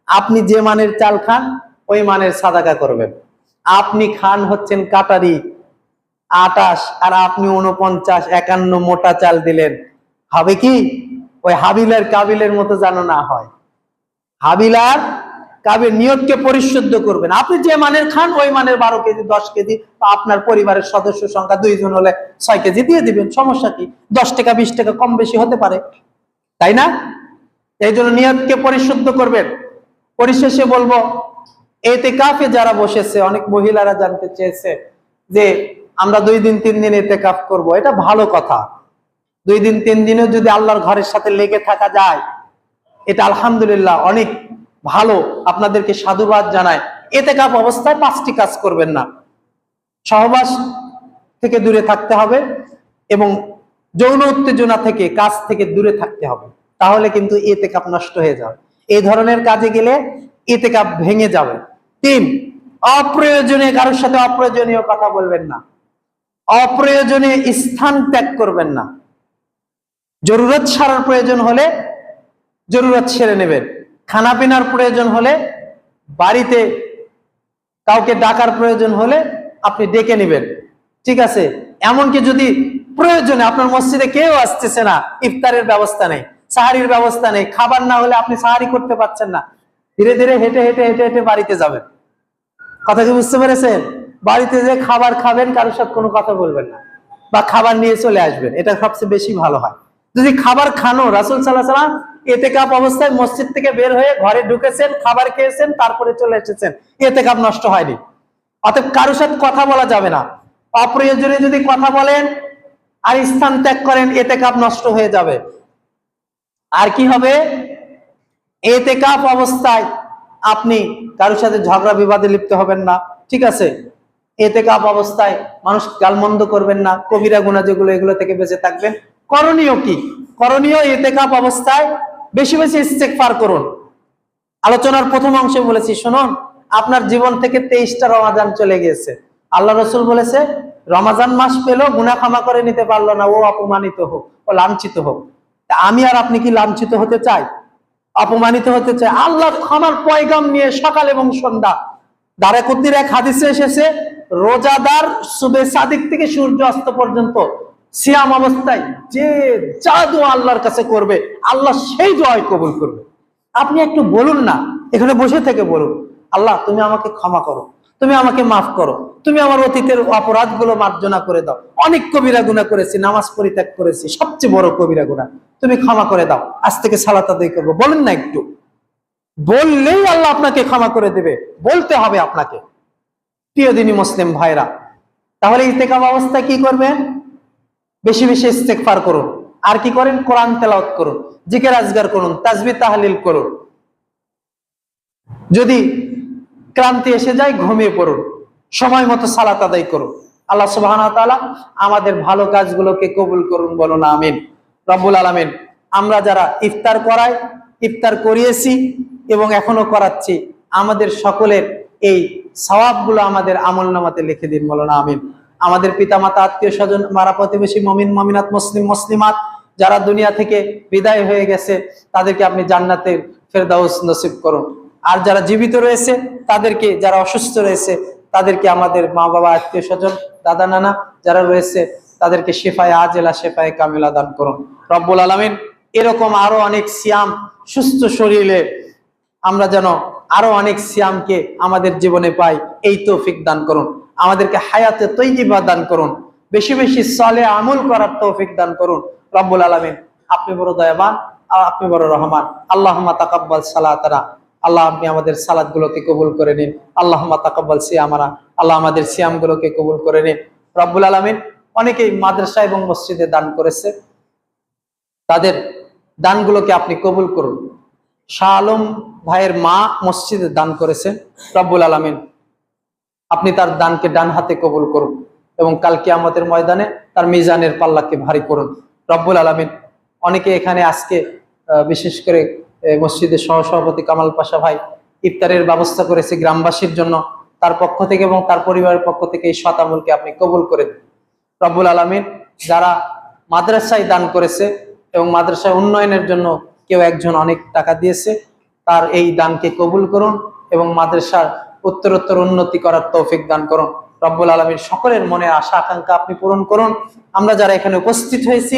আপনি যে মানের চাল খান ওই মানের সাদাকা করবেন। আপনি খান হচ্ছেন কাটারি 28 আর আপনি 49 51 মোটা চাল দিলেন, হবে কি? ওই হাবিল আর কাবিলের মতো যেন না হয়। হাবিল আর কাবিল নিয়তকে পরিশুদ্ধ করবেন। আপনি যে মানের খান ওই মানের 12 কেজি 10 কেজি, আপনার পরিবারের সদস্য সংখ্যা 2 জন হলে 6 কেজি দিয়ে দিবেন, সমস্যা কি? 10 টাকা 20 টাকা কম বেশি হতে পারে, তাই না? এই জন্য নিয়তকে পরিশুদ্ধ করবেন। পরিশেষে বলবো, ইতিকাফে যারা বসেছে, অনেক মহিলারা জানতে চেয়েছে যে আমরা 2 দিন 3 দিন ইতিকাফ করব, এটা ভালো কথা। 2 দিন 3 দিনও যদি আল্লাহর ঘরের সাথে লেগে থাকা যায়, এটা আলহামদুলিল্লাহ অনেক ভালো। আপনাদেরকে সাধুবাদ জানায়। ইতিকাফ অবস্থায় 5টি কাজ করবেন না। সহবাস থেকে দূরে থাকতে হবে এবং যৌন উত্তেজনা থেকে, কাজ থেকে দূরে থাকতে হবে, তাহলে কিন্তু ইতিকাফ নষ্ট হয়ে যাবে। এই ধরনের কাজে গেলে ইতিকাফ ভেঙে যাবে। 3, অপ্রয়োজনীয় কারোর সাথে অপ্রয়োজনীয় কথা বলবেন না, অপ্রয়োজনীয় স্থান ত্যাগ করবেন না। জরুরত সারার প্রয়োজন হলে জরুরত সেরে নেবেন। খানা পিনার প্রয়োজন হলে, বাড়িতে কাউকে ডাকার প্রয়োজন হলে আপনি ডেকে নেবেন, ঠিক আছে? এমনকি যদি প্রয়োজনে আপনার মসজিদে কেউ আসতেছে না, ইফতারের ব্যবস্থা নেই, সাহারির ব্যবস্থা নেই, খাবার না হলে আপনি সাহারি করতে পারছেন না, ধীরে ধীরে হেঁটে হেঁটে হেঁটে হেঁটে বাড়িতে যাবেন। কথা কি বুঝতে পেরেছেন? বাড়িতে যে খাবার খাবেন, কারোর সাথে কোনো কথা বলবেন না, বা খাবার নিয়ে চলে আসবেন, এটা সবচেয়ে বেশি ভালো হয়। যদি খাবার খানো, রাসূল সাল্লাল্লাহু আলাইহি ওয়াসাল্লাম ইতিকাফ অবস্থায় মসজিদ থেকে বের হয়ে ঘরে ঢুকেছেন, খাবার খেয়েছেন, তারপরে চলে এসেছেন, ইতিকাফ নষ্ট হয়নি। অতএব কারোর সাথে কথা বলা যাবে না। অপ্রয়োজনীয় যদি কথা বলেন আর স্থান ত্যাগ করেন, ইতিকাফ নষ্ট হয়ে যাবে। আর কি হবে? ইতিকাফ অবস্থায় আপনি কারোর সাথে ঝগড়া বিবাদে লিপ্ত হবেন না, ঠিক আছে? ইতিকাফ অবস্থায় মানুষ গালমন্দ করবেন না, কবিরা গুনাহ যেগুলো, এগুলো থেকে বেঁচে থাকবেন। করণীয় কি? করণীয়, ইতিকাফ অবস্থায় বেশি বেশি ইস্তেগফার করুন। আলোচনার প্রথম অংশে বলেছি, শুনুন, আপনার জীবন থেকে 23টা রমাদান চলে গিয়েছে। আল্লাহ রাসূল বলেছে, রমাজান মাস পেল, গুনাহ ক্ষমা করে নিতে পারলো না, ও অপমানিত হোক, ও লাঞ্ছিত হোক। আমি আর আপনি কি লাঞ্ছিত হতে চাই? অপমানিত হতে চাই? আল্লাহ ক্ষমার পয়গাম নিয়ে সকাল এবং সন্ধ্যা, দারাকুতির এক হাদিসে এসেছে, রোজাদার সুবে সাদিক থেকে সূর্য অস্ত পর্যন্ত সিয়াম অবস্থায় যে যা দোয়া আল্লাহর কাছে করবে, আল্লাহ সেই দোয়াই কবুল করবে। আপনি একটু বলুন না, এখানে বসে থেকে বলুন, আল্লাহ তুমি আমাকে ক্ষমা করো, তুমি আমাকে মাফ করো, তুমি আমার অতীতের অপরাধগুলো মার্জনা করে দাও। অনেক কবিরা গুনাহ করেছি, নামাজ পরিত্যাগ করেছি, সবচেয়ে বড় কবিরা গুনাহ, তুমি ক্ষমা করে দাও, আজ থেকে সালাত আদায় করবো। বলেন না একটু, বললেই আল্লাহ আপনাকে ক্ষমা করে দেবে। বলতে হবে আপনাকে, প্রিয় দিনী মুসলিম ভাইরা। তাহলে ইতিকাফ অবস্থায় কি করবেন? বেশি বেশি ইস্তেগফার করুন। আর কি করেন? কোরআন তেলাওয়াত করুন, জিকির আজগার করুন, তাসবিহ তাহলিল করুন। যদি ক্লান্তি এসে যায়, ঘুমিয়ে পড়ুন, সময় মতো সালাত আদায় করুন। আল্লাহ সুবহানাহু ওয়া তাআলা আমাদের ভালো কাজগুলোকে কবুল করুন, বলুন আমিন। রব্বুল আলামিন, আমরা যারা ইফতার করাই, ইফতার করিয়েছি এবং এখনো করাচ্ছি, আমাদের সকলের এই সওয়াবগুলো আমাদের আমলনামাতে লিখে দিন, বলুন আমিন। আমাদের পিতামাতা, আত্মীয় স্বজন, মারা প্রতিবেশী, মুমিন মুমিনাত, মুসলিম মুসলিমাত যারা দুনিয়া থেকে বিদায় হয়ে গেছে, তাদেরকে আপনি জান্নাতের ফেরদাউস নসিব করুন। আর যারা জীবিত রয়েছে তাদেরকে, যারা অসুস্থ রয়েছে তাদেরকে, আমাদের মা বাবা, আত্মীয় স্বজন, দাদা নানা যারা রয়েছে তাদেরকে শিফায়ে আজেলা, শিফায়ে কামিলা দান করুন রব্বুল আলামিন। এরকম আরো অনেক সিয়াম, সুস্থ শরীরে আমরা যেন আরো অনেক সিয়ামকে আমাদের জীবনে পাই, এই তৌফিক দান করুন। আমাদেরকে হায়াতে তৈয়্যিবা দান করুন, বেশি বেশি সালেহ আমল করার তৌফিক দান করুন রব্বুল আলামিন। আপনি বড় দয়াবান, আপনি বড় রহমান। আল্লাহুম্মা তাকাব্বাল সালাতানা, আল্লাহ আপনি আমাদের সালাত গুলোকে কবুল করে নিন। আল্লাহুম্মা তাকাব্বাল সিয়ামানা, আল্লাহ আমাদের সিয়াম গুলোকে কবুল করে নিন রব্বুল আলামিন। অনেকেই মাদ্রাসা এবং মসজিদে দান করেছে, তাদের দানগুলোকে আপনি কবুল করুন। শাহ আলম ভাইয়ের মা মসজিদে দান করেছেন, রব্বুল আলামিন আপনি তার দানকে ডান হাতে কবুল করুন এবং কাল কিয়ামতের ময়দানে তার মিজানের পাল্লাকে ভারী করুন রব্বুল আলামিন। অনেকে এখানে আজকে বিশেষ করে মসজিদের সহসভাপতি কামাল পাশা ভাই ইফতারের ব্যবস্থা করেছে গ্রামবাসীর জন্য, তার পক্ষ থেকে এবং তার পরিবারের পক্ষ থেকে এই শতামূলকে আপনি কবুল করে দিন রব্বুল আলামিন। যারা মাদ্রাসায় দান করেছে এবং মাদ্রাসায় উন্নয়নের জন্য কেউ একজন অনেক টাকা দিয়েছে, তার এই দানকে কবুল করুন এবং মাদ্রাসার উত্তরোত্তর উন্নতি করার তৌফিক দান করুন রব্বুল আলামিন। সকলের মনে আশা আকাঙ্ক্ষা আপনি পূরণ করুন। আমরা যারা এখানে উপস্থিত হয়েছি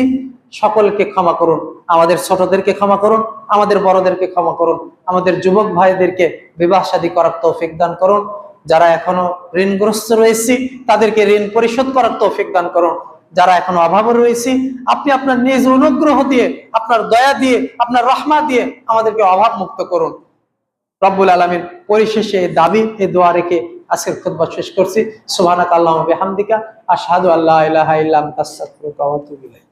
সকলকে ক্ষমা করুন, আমাদের ছোটদেরকে ক্ষমা করুন, আমাদের বড়দেরকে ক্ষমা করুন, আমাদের যুবক ভাইদেরকে বিবাহ শাদী করার তৌফিক দান করুন। যারা এখনো ঋণগ্রস্ত রয়েছি তাদেরকে ঋণ পরিশোধ করার তৌফিক দান করুন। যারা এখনো অভাবে রয়েছি আপনি আপনার নিজ অনুগ্রহ দিয়ে, আপনার দয়া দিয়ে, আপনার রহমা দিয়ে আমাদেরকে অভাব মুক্ত করুন রব্বুল আলামিন। পরিশেষে এই দাবি, এই দোয়া রেখে আজকের খুতবা শেষ করছি। সুবহানাকা আল্লাহুম্মা বিহামদিকা আশহাদু আল্লা ইলাহা ইল্লা আনতা আস্তাগফিরুকা ওয়া আতুবু ইলাইক।